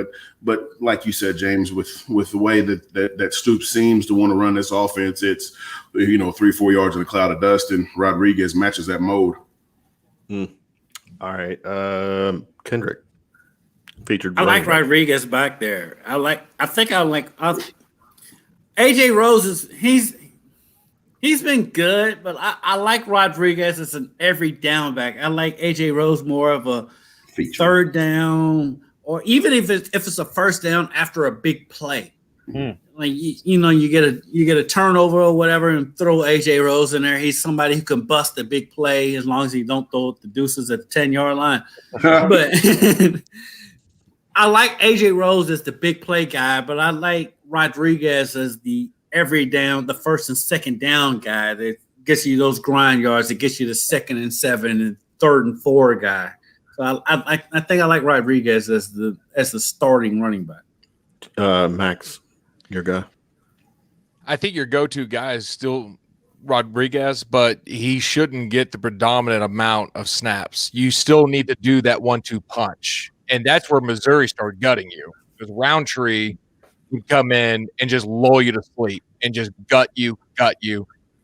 But like you said, James, with the way that Stoops seems to want to run this offense, it's 3-4 yards in a cloud of dust, and Rodriguez matches that mode. All right, Kendrick featured. I like Rodriguez back there. AJ Rose he's been good, but I like Rodriguez as an every down back. I like AJ Rose more of a feature. Third down, or even if it's a first down after a big play. Like you get a turnover or whatever, and throw AJ Rose in there. He's somebody who can bust a big play as long as he don't throw the deuces at the 10-yard line. But I like AJ Rose as the big play guy, but I like Rodriguez as the every down, the first and second down guy that gets you those grind yards, that gets you the 2nd and 7 and 3rd and 4 guy. So I think I like Rodriguez as the starting running back. Max, your guy. I think your go-to guy is still Rodriguez, but he shouldn't get the predominant amount of snaps. You still need to do that 1-2 punch, and that's where Missouri started gutting you, because Roundtree would come in and just lull you to sleep and just gut you,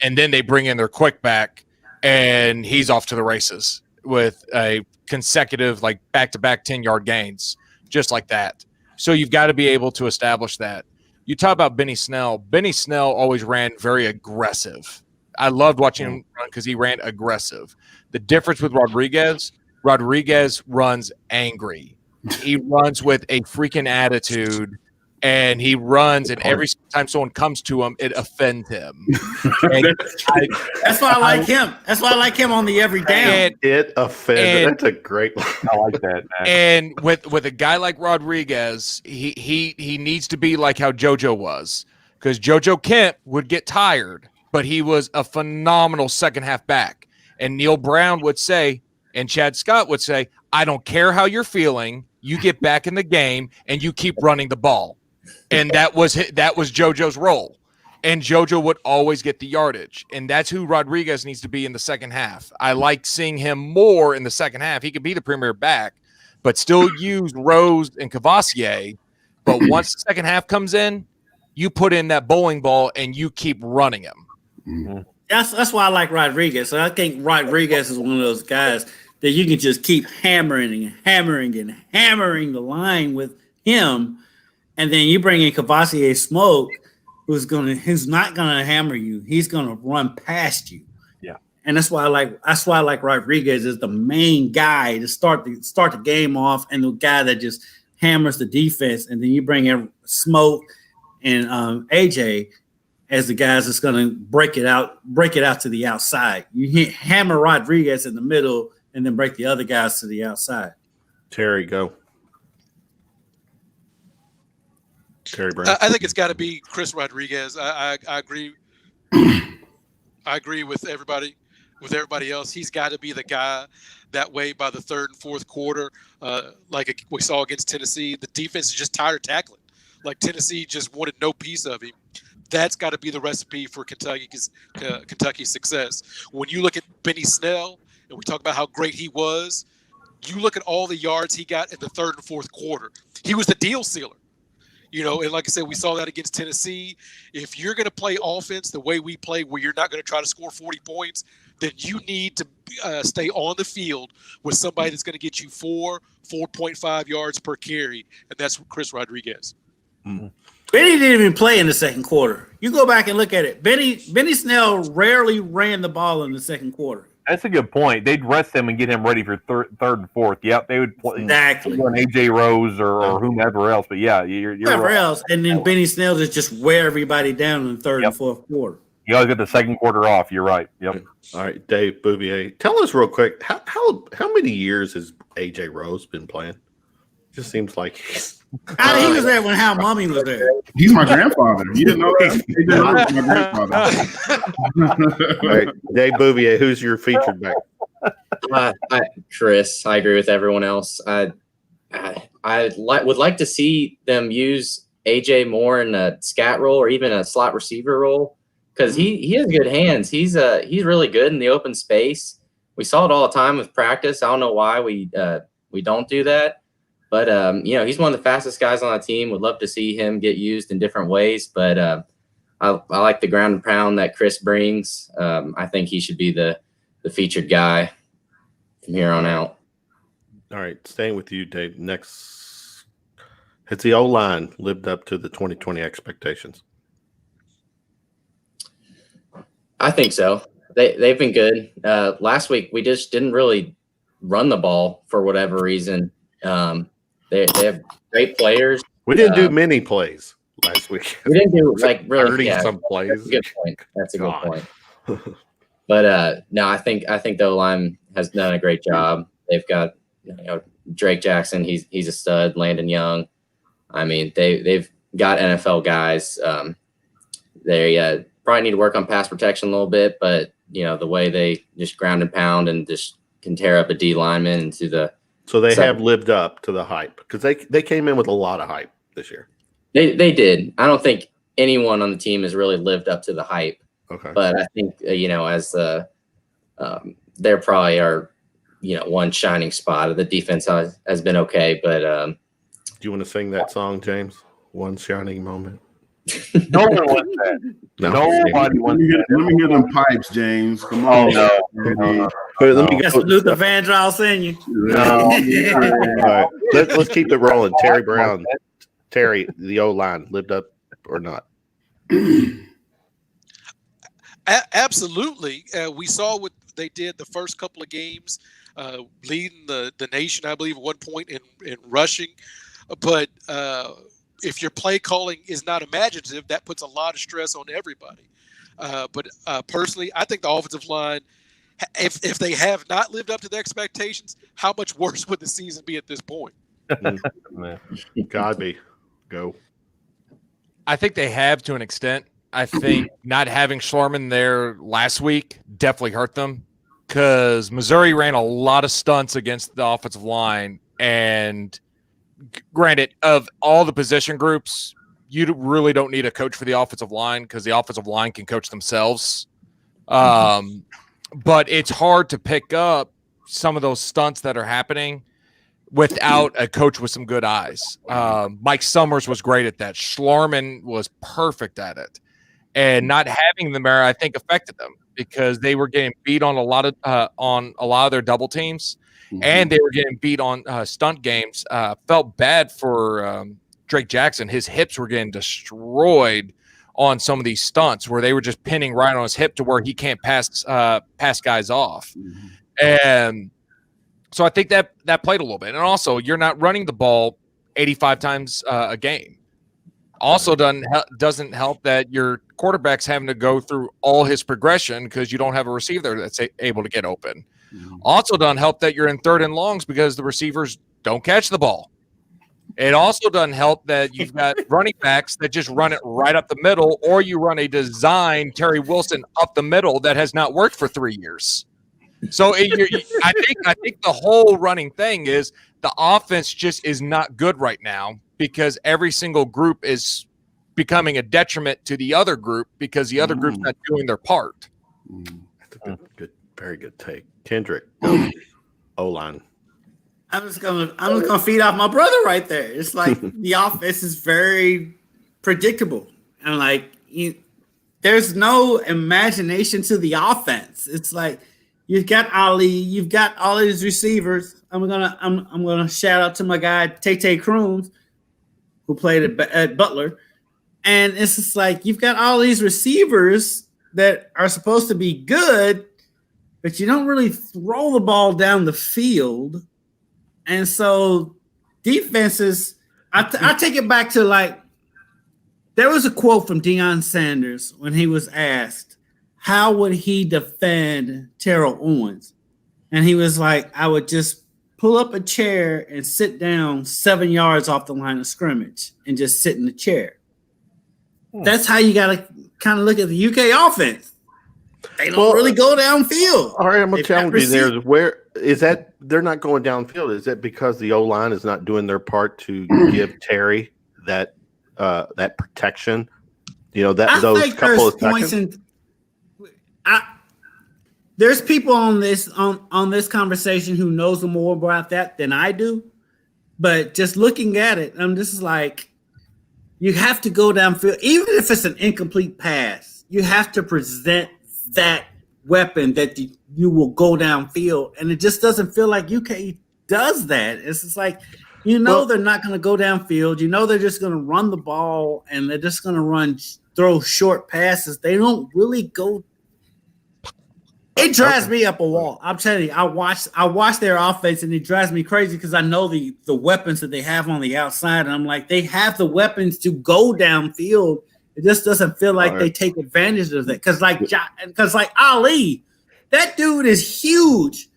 and then they bring in their quick back, and he's off to the races with a consecutive back-to-back 10-yard gains, just like that. So you've got to be able to establish that. You talk about Benny Snell. Benny Snell always ran very aggressive. I loved watching him run because he ran aggressive. The difference with Rodriguez runs angry. He runs with a freaking attitude, and he runs, and every time someone comes to him, it offends him. That's why I like him. That's why I like him on the every down. It offends. That's a great one. I like that, man. And with a guy like Rodriguez, he needs to be like how JoJo was, because JoJo Kemp would get tired, but he was a phenomenal second half back. And Neil Brown would say, and Chad Scott would say, I don't care how you're feeling. You get back in the game and you keep running the ball. And that was JoJo's role. And JoJo would always get the yardage. And that's who Rodriguez needs to be in the second half. I like seeing him more in the second half. He could be the premier back, but still use Rose and Cavassier But once the second half comes in, you put in that bowling ball and you keep running him. Mm-hmm. That's why I like Rodriguez. So I think Rodriguez is one of those guys that you can just keep hammering and hammering and hammering the line with him, and then you bring in Cavassier Smoke, who's not gonna hammer you. He's gonna run past you. Yeah, and that's why I like Rodriguez is the main guy to start the game off, and the guy that just hammers the defense, and then you bring in Smoke and AJ as the guys that's going to break it out to the outside. You hammer Rodriguez in the middle and then break the other guys to the outside. Terry, go. Terry Brown. I think it's got to be Chris Rodriguez. I agree. I agree with everybody. With everybody else, he's got to be the guy. That way, by the third and fourth quarter, like we saw against Tennessee, the defense is just tired of tackling. Like Tennessee just wanted no piece of him. That's got to be the recipe for Kentucky's success. When you look at Benny Snell, and we talk about how great he was, you look at all the yards he got in the third and fourth quarter. He was the deal sealer. And like I said, we saw that against Tennessee. If you're going to play offense the way we play, where you're not going to try to score 40 points, then you need to stay on the field with somebody that's going to get you 4.5 yards per carry, and that's Chris Rodriguez. Mm-hmm. Benny didn't even play in the second quarter. You go back and look at it. Benny Snell rarely ran the ball in the second quarter. That's a good point. They'd rest him and get him ready for third and fourth. Yep, they would play exactly on AJ Rose or whomever else. But yeah, you're whoever right. else, and then Benny Snell just wear everybody down in the third and fourth quarter. You always get the second quarter off. You're right. Yep. All right, Dave Bouvier, tell us real quick how many years has AJ Rose been playing? Just seems like he was there when Hal Mummy was there. He's my grandfather. You didn't know that? He's my grandfather. All right, Dave Bouvier, who's your featured back? Chris, I agree with everyone else. I would like to see them use AJ more in a scat role or even a slot receiver role because he has good hands. He's really good in the open space. We saw it all the time with practice. I don't know why we don't do that. But, he's one of the fastest guys on the team. Would love to see him get used in different ways. But I like the ground and pound that Chris brings. I think he should be the featured guy from here on out. All right, staying with you, Dave. Next, has the O-line lived up to the 2020 expectations? I think so. They've been good. Last week, we just didn't really run the ball for whatever reason. They have great players. We didn't do many plays last week. We didn't do really 30 some plays. That's a good point. That's a good point. But no, I think the O-line has done a great job. They've got Drake Jackson. He's a stud. Landon Young. I mean, they've got NFL guys. They probably need to work on pass protection a little bit, but the way they just ground and pound and just can tear up a D lineman into the. So they have lived up to the hype because they came in with a lot of hype this year. They did. I don't think anyone on the team has really lived up to the hype. Okay. But I think as they're probably our one shining spot. The defense has been okay, but do you want to sing that song, James? One shining moment. No one wants that. Nobody wants that. Let me hear them pipes, James. Come on. No. Let me That's what Luther Vandross singing. No. All right. Let's keep it rolling. Terry Brown. Terry, the O-line lived up or not? Absolutely. We saw what they did the first couple of games, leading the nation, I believe, at one point in rushing. But if your play calling is not imaginative, that puts a lot of stress on everybody. But personally, I think the offensive line, if they have not lived up to the expectations, how much worse would the season be at this point? Godby, go. I think they have to an extent. I think not having Schlarman there last week definitely hurt them because Missouri ran a lot of stunts against the offensive line. And granted, of all the position groups, you really don't need a coach for the offensive line because the offensive line can coach themselves. But it's hard to pick up some of those stunts that are happening without a coach with some good eyes. Mike Summers was great at that. Schlarman was perfect at it. And not having them there, I think, affected them because they were getting beat on a lot of their double teams, and they were getting beat on stunt games. Felt bad for Drake Jackson. His hips were getting destroyed on some of these stunts where they were just pinning right on his hip to where he can't pass guys off. And so I think that played a little bit. And also, you're not running the ball 85 times a game. Also doesn't help that your quarterback's having to go through all his progression because you don't have a receiver that's able to get open. Also doesn't help that you're in 3rd and longs because the receivers don't catch the ball. It also doesn't help that you've got running backs that just run it right up the middle, or you run a design Terry Wilson up the middle that has not worked for 3 years. So I think the whole running thing is the offense just is not good right now because every single group is becoming a detriment to the other group because the other group's not doing their part. That's a good, very good take. Kendrick, O-line. I'm just gonna feed off my brother right there. It's like the offense is very predictable, and like there's no imagination to the offense. It's like you've got Ali, you've got all these receivers. I'm gonna shout out to my guy Tay Crooms, who played at Butler, and it's just like you've got all these receivers that are supposed to be good, but you don't really throw the ball down the field. And so defenses, I take it back to like, there was a quote from Deion Sanders when he was asked, how would he defend Terrell Owens? And he was like, I would just pull up a chair and sit down 7 yards off the line of scrimmage and just sit in the chair. That's how you got to kind of look at the UK offense. They don't really go downfield. All right, I'm going to challenge you there. Where is that? They're not going downfield. Is that because the O-line is not doing their part to give Terry that protection? You know, those couple of seconds. There's people on this conversation who knows more about that than I do. But just looking at it, this is like, you have to go downfield, even if it's an incomplete pass. You have to present that weapon that you will go downfield, and it just doesn't feel like UK does that. It's just like, they're not going to go downfield. They're just going to run the ball, and they're just going to throw short passes. They don't really go. It drives me up a wall. I'm telling you, I watch their offense, and it drives me crazy because I know the weapons that they have on the outside, and I'm like, they have the weapons to go downfield. It just doesn't feel like they take advantage of that. Because like Ali, that dude is huge.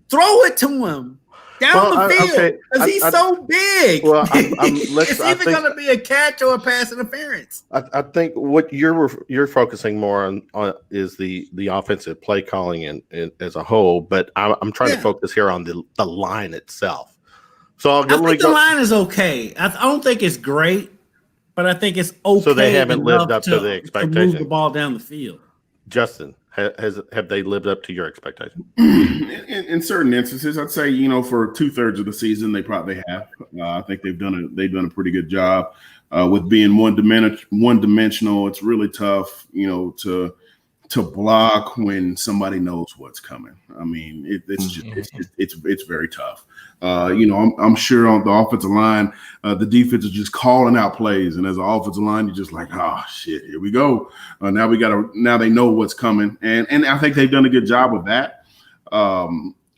Throw it to him down the field because he's so big. Well, it's either going to be a catch or a pass interference. I think what you're focusing more on is the offensive play calling and as a whole. But I'm trying to focus here on the line itself. So I think the line is okay. I don't think it's great. But I think it's okay. So they haven't lived up to the expectation. To move the ball down the field. Justin, have they lived up to your expectation? In certain instances, I'd say for 2/3 of the season they probably have. I think they've done a pretty good job with being one dimensional. It's really tough, to block when somebody knows what's coming. I mean, it's very tough. I'm sure on the offensive line, the defense is just calling out plays, and as an offensive line, you're just like, oh shit, here we go. Now they know what's coming, and I think they've done a good job of that.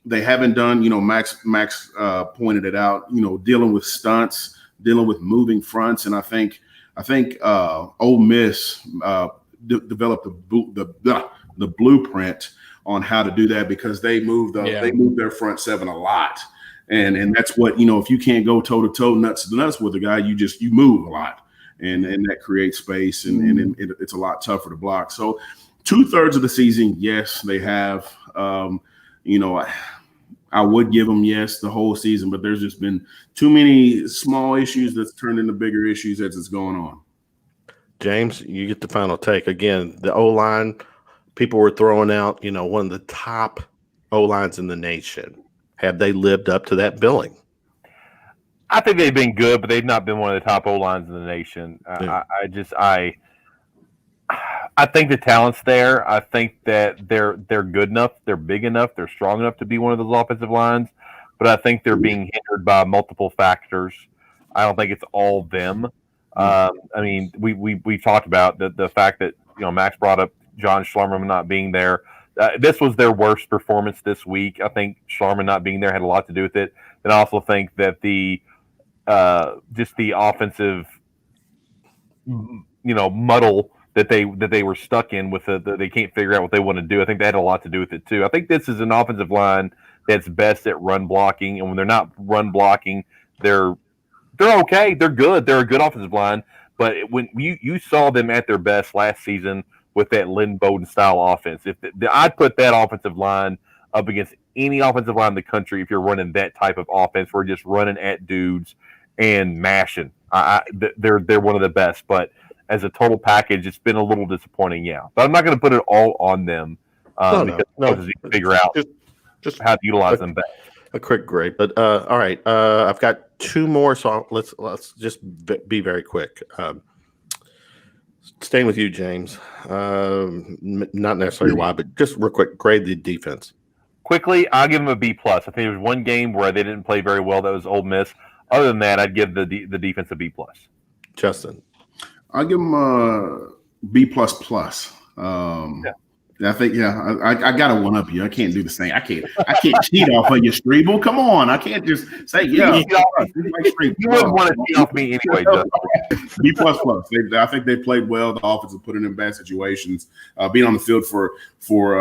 They haven't done, Max pointed it out, dealing with stunts, dealing with moving fronts, and I think Ole Miss developed the blueprint on how to do that because they moved their front seven a lot. And that's what, if you can't go toe to toe, nuts to nuts with a guy, you move a lot, and that creates space, and it's a lot tougher to block. So 2/3 of the season, yes, they have. I would give them the whole season, but there's just been too many small issues that's turned into bigger issues as it's going on. James, you get the final take. Again, the O-line, people were throwing out, one of the top O-lines in the nation. Have they lived up to that billing? I think they've been good, but they've not been one of the top O-lines in the nation. Yeah. I think the talent's there. I think that they're good enough, they're big enough, they're strong enough to be one of those offensive lines, but I think they're being hindered by multiple factors. I don't think it's all them. I mean, we talked about the fact that Max brought up John Schlarman not being there. This was their worst performance this week. I think Schlarman not being there had a lot to do with it. And I also think that just the offensive muddle that they were stuck in with they can't figure out what they want to do. I think that had a lot to do with it too. I think this is an offensive line that's best at run blocking, and when they're not run blocking, they're okay. They're good. They're a good offensive line. But when you saw them at their best last season with that Lynn Bowden style offense, I'd put that offensive line up against any offensive line in the country if you're running that type of offense where you're just running at dudes and mashing. They're one of the best, but as a total package, it's been a little disappointing, yeah. But I'm not going to put it all on them because you can figure out just how to utilize them best. A quick grade, but all right. I've got two more, so let's just be very quick. Staying with you, James. Not necessarily why, but just real quick, grade the defense. Quickly, I'll give them a B+. I think there was one game where they didn't play very well. That was Ole Miss. Other than that, I'd give the defense a B+. Justin. I'll give them a B++. I think, I got to one up you. I can't do the same. I can't cheat off of you, Streble. Come on. I can't just say, You wouldn't want to cheat off me anyway, Justin. B++. I think they played well. The offense is putting in bad situations. Being on the field for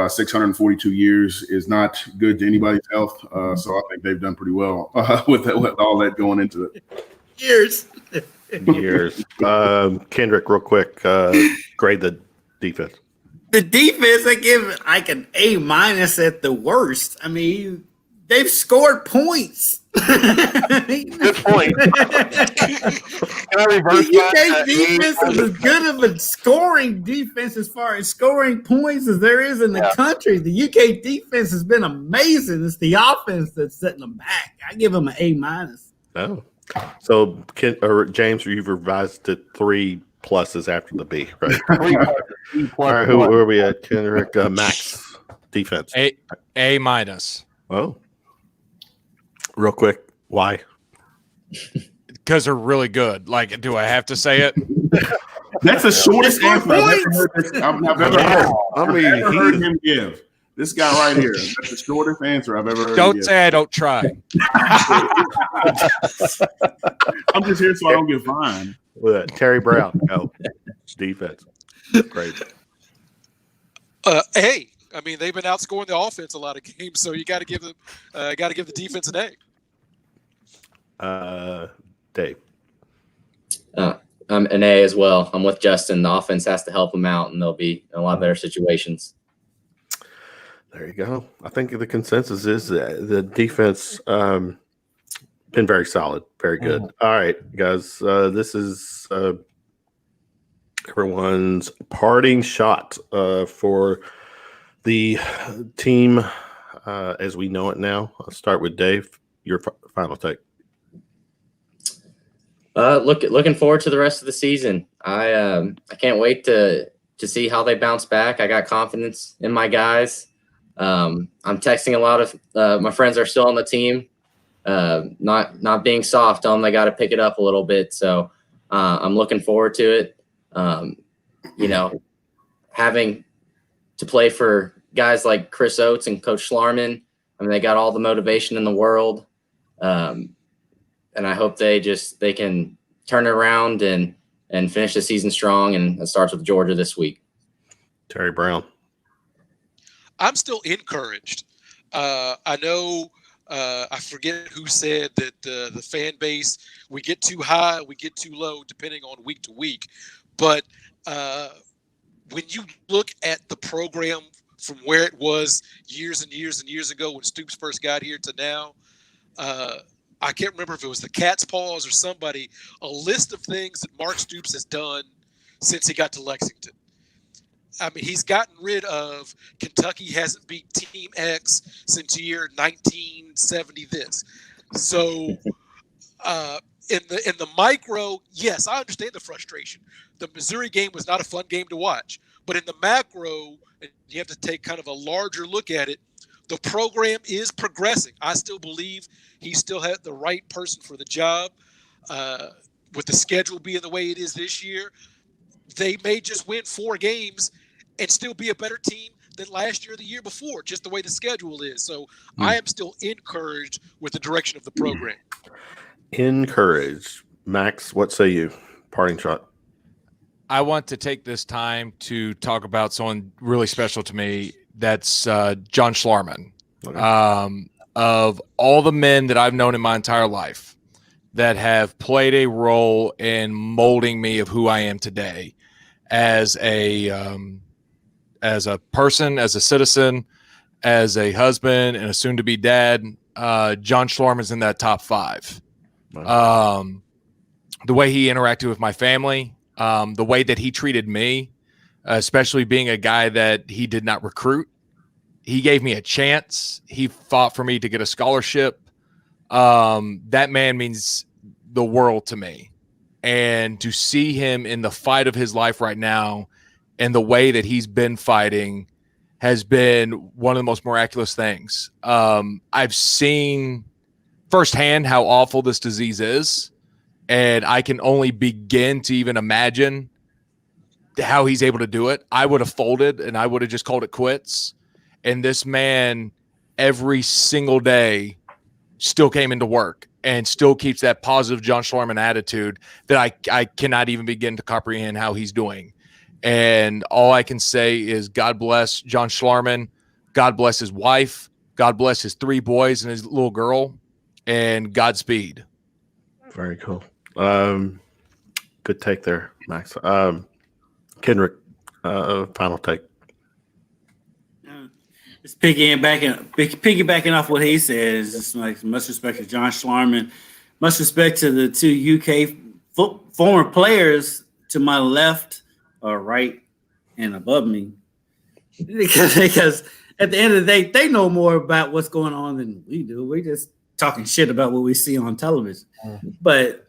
642 years is not good to anybody's health. So I think they've done pretty well with all that going into it. Years. Kendrick, real quick, grade the defense. The defense, I give like an A- at the worst. I mean, they've scored points. Good point. Can I reverse the UK defense is as good of a scoring defense as far as scoring points as there is in the country. The UK defense has been amazing. It's the offense that's setting them back. I give them an A-. Oh. So, James, you've revised to 3 pluses after the B, right? All right, who are we at? Kendrick, Max, defense. A-. Oh. Real quick, why? Because they're really good. Like, do I have to say it? That's the shortest answer I've ever heard. I've never heard him give. This guy right here. That's the shortest answer I've ever heard. Don't say I don't try. I'm just here so I don't get fined. Terry Brown, go. Defense. Great. A. I mean, they've been outscoring the offense a lot of games, so you got to give them, the defense an A. Dave. I'm an A as well. I'm with Justin. The offense has to help them out, and they'll be in a lot better situations. There you go. I think the consensus is that the defense been very solid, very good. All right, guys. This is everyone's parting shot for the team as we know it now. I'll start with Dave. Your final take. Looking forward to the rest of the season. I can't wait to see how they bounce back. I got confidence in my guys. I'm texting a lot of my friends are still on the team, not being soft on them. They got to pick it up a little bit. So I'm looking forward to it. Having to play for guys like Chris Oates and Coach Schlarman. I mean, they got all the motivation in the world. And I hope they can turn it around and finish the season strong. And it starts with Georgia this week. Terry Brown. I'm still encouraged. I know I forget who said that the fan base, we get too high, we get too low, depending on week to week. But when you look at the program from where it was years and years and years ago when Stoops first got here to now, I can't remember if it was the Cat's Paws or somebody, a list of things that Mark Stoops has done since he got to Lexington. I mean, he's gotten rid of Kentucky hasn't beat Team X since year 1970. This, so in the micro, yes, I understand the frustration. The Missouri game was not a fun game to watch, but in the macro, and you have to take kind of a larger look at it. The program is progressing. I still believe he still had the right person for the job. With the schedule being the way it is this year, they may just win 4 games and still be a better team than last year or the year before, just the way the schedule is. So I am still encouraged with the direction of the program. Encouraged. Max, what say you? Parting shot. I want to take this time to talk about someone really special to me. That's John Schlarman. Okay. Of all the men that I've known in my entire life that have played a role in molding me of who I am today as a person, as a citizen, as a husband, and a soon-to-be dad, John Schlarman's in that top 5. Wow. The way he interacted with my family, the way that he treated me, especially being a guy that he did not recruit. He gave me a chance. He fought for me to get a scholarship. That man means the world to me. And to see him in the fight of his life right now and the way that he's been fighting has been one of the most miraculous things. I've seen firsthand how awful this disease is, and I can only begin to even imagine how he's able to do it. I would have folded and I would have just called it quits. And this man, every single day, still came into work and still keeps that positive John Schlarman attitude that I cannot even begin to comprehend how he's doing. And all I can say is God bless John Schlarman. God bless his wife. God bless his 3 boys and his little girl. And Godspeed. Very cool. Good take there, Max. Kendrick, final take. Just piggybacking off what he says, just like much respect to John Schlarman, much respect to the 2 UK former players to my left or right and above me, because at the end of the day, they know more about what's going on than we do. We just talking shit about what we see on television. But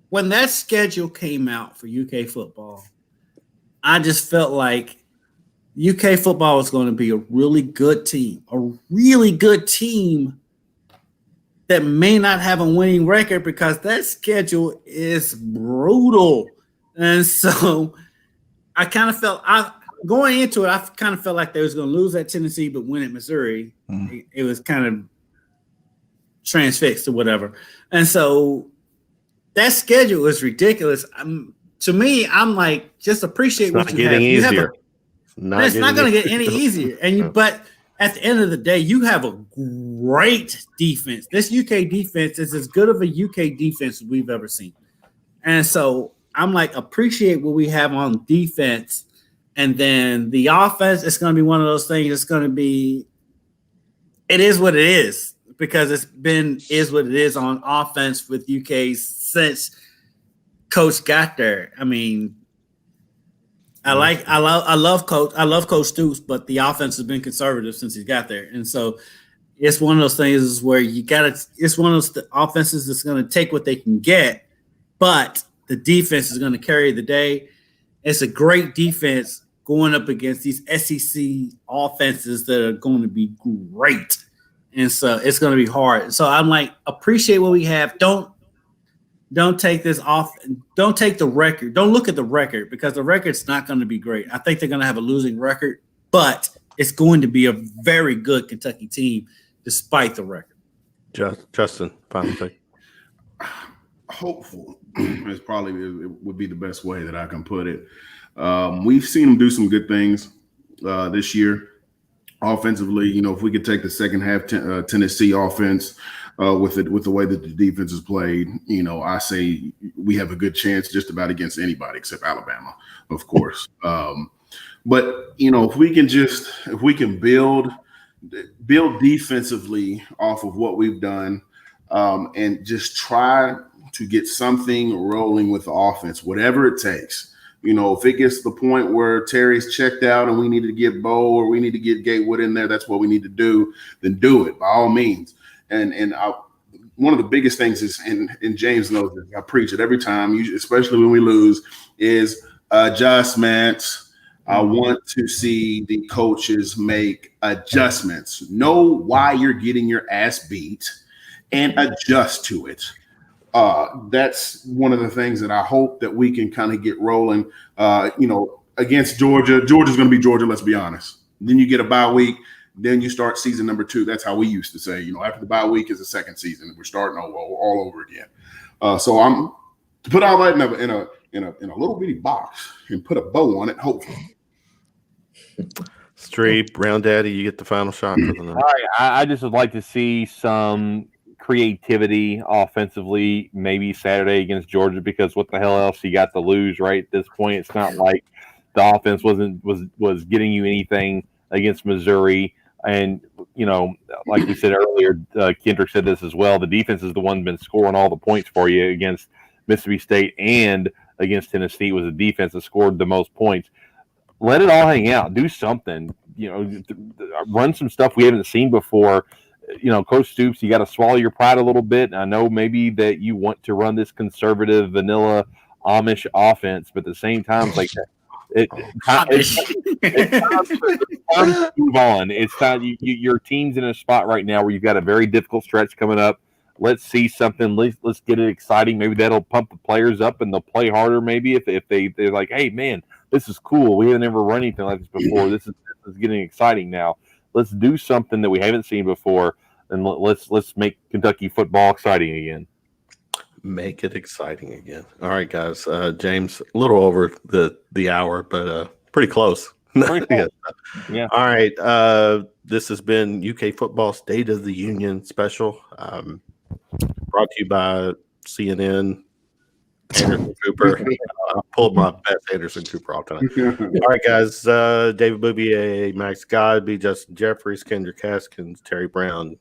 when that schedule came out for UK football, I just felt like UK football was going to be a really good team that may not have a winning record because that schedule is brutal. And so I kind of felt going into it, I kind of felt like they was going to lose at Tennessee, but win at Missouri. It was kind of transfixed or whatever. And so that schedule is ridiculous. To me, I'm like, just appreciate what you have. Easier. It's not going to get any easier. But at the end of the day, you have a great defense. This UK defense is as good of a UK defense as we've ever seen. And so I'm like, appreciate what we have on defense. And then the offense, it's going to be one of those things. It's going to be, it is what it is, because is what it is on offense with UK since Coach got there. I mean, I love Coach Stoops, but the offense has been conservative since he got there. And so it's one of those things where it's one of those offenses that's going to take what they can get, but the defense is going to carry the day. It's a great defense going up against these SEC offenses that are going to be great. And so it's going to be hard. So I'm like, appreciate what we have. Don't take this off. Don't take the record. Don't look at the record, because the record's not going to be great. I think they're going to have a losing record, but it's going to be a very good Kentucky team despite the record. Justin, final take. Hopeful is probably it would be the best way that I can put it. We've seen them do some good things this year offensively. You know, if we could take the second half Tennessee offense with the way that the defense is played, you know, I say we have a good chance just about against anybody except Alabama, of course. But you know, if we can build defensively off of what we've done, and just try to get something rolling with the offense, whatever it takes. You know, if it gets to the point where Terry's checked out and we need to get Bo or we need to get Gatewood in there, that's what we need to do, then do it by all means. And one of the biggest things is, and James knows this, I preach it every time, especially when we lose, is adjustments. I want to see the coaches make adjustments. Know why you're getting your ass beat and adjust to it. That's one of the things that I hope that we can kind of get rolling. Against Georgia. Georgia's going to be Georgia, let's be honest. Then you get a bye week. Then you start season number 2. That's how we used to say, after the bye week is the second season. We're starting all over again. So I'm to put all that in a little bitty box and put a bow on it, hopefully. Streep, Round Daddy, you get the final shot for the night. All right, I just would like to see some creativity offensively, maybe Saturday against Georgia, because what the hell else you got to lose, right? At this point, it's not like the offense was getting you anything against Missouri. And, like we said earlier, Kendrick said this as well, the defense is the one been scoring all the points for you against Mississippi State and against Tennessee. It was the defense that scored the most points. Let it all hang out. Do something. Run some stuff we haven't seen before. Coach Stoops, you got to swallow your pride a little bit. I know maybe that you want to run this conservative, vanilla Amish offense, but at the same time, it's like it's time to move on. It's time. Your team's in a spot right now where you've got a very difficult stretch coming up. Let's see something. Let's get it exciting. Maybe that'll pump the players up and they'll play harder. Maybe if they're like, hey man, this is cool. We haven't ever run anything like this before. This is getting exciting now. Let's do something that we haven't seen before, and let's make Kentucky football exciting again. Make it exciting again. All right, guys. James, a little over the hour, but pretty close. Yeah. All right. This has been UK Football State of the Union special, brought to you by CNN. Anderson Cooper. I pulled my best Anderson Cooper all time. All right, guys. David Bouvier, Max Godby, Justin Jeffries, Kendrick Haskins, Terry Brown,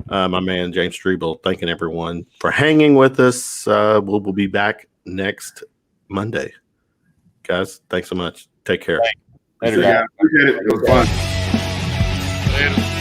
my man James Streble. Thanking everyone for hanging with us. We'll be back next Monday. Guys, thanks so much. Take care. Later, Yeah, appreciate it. It was fun. Later.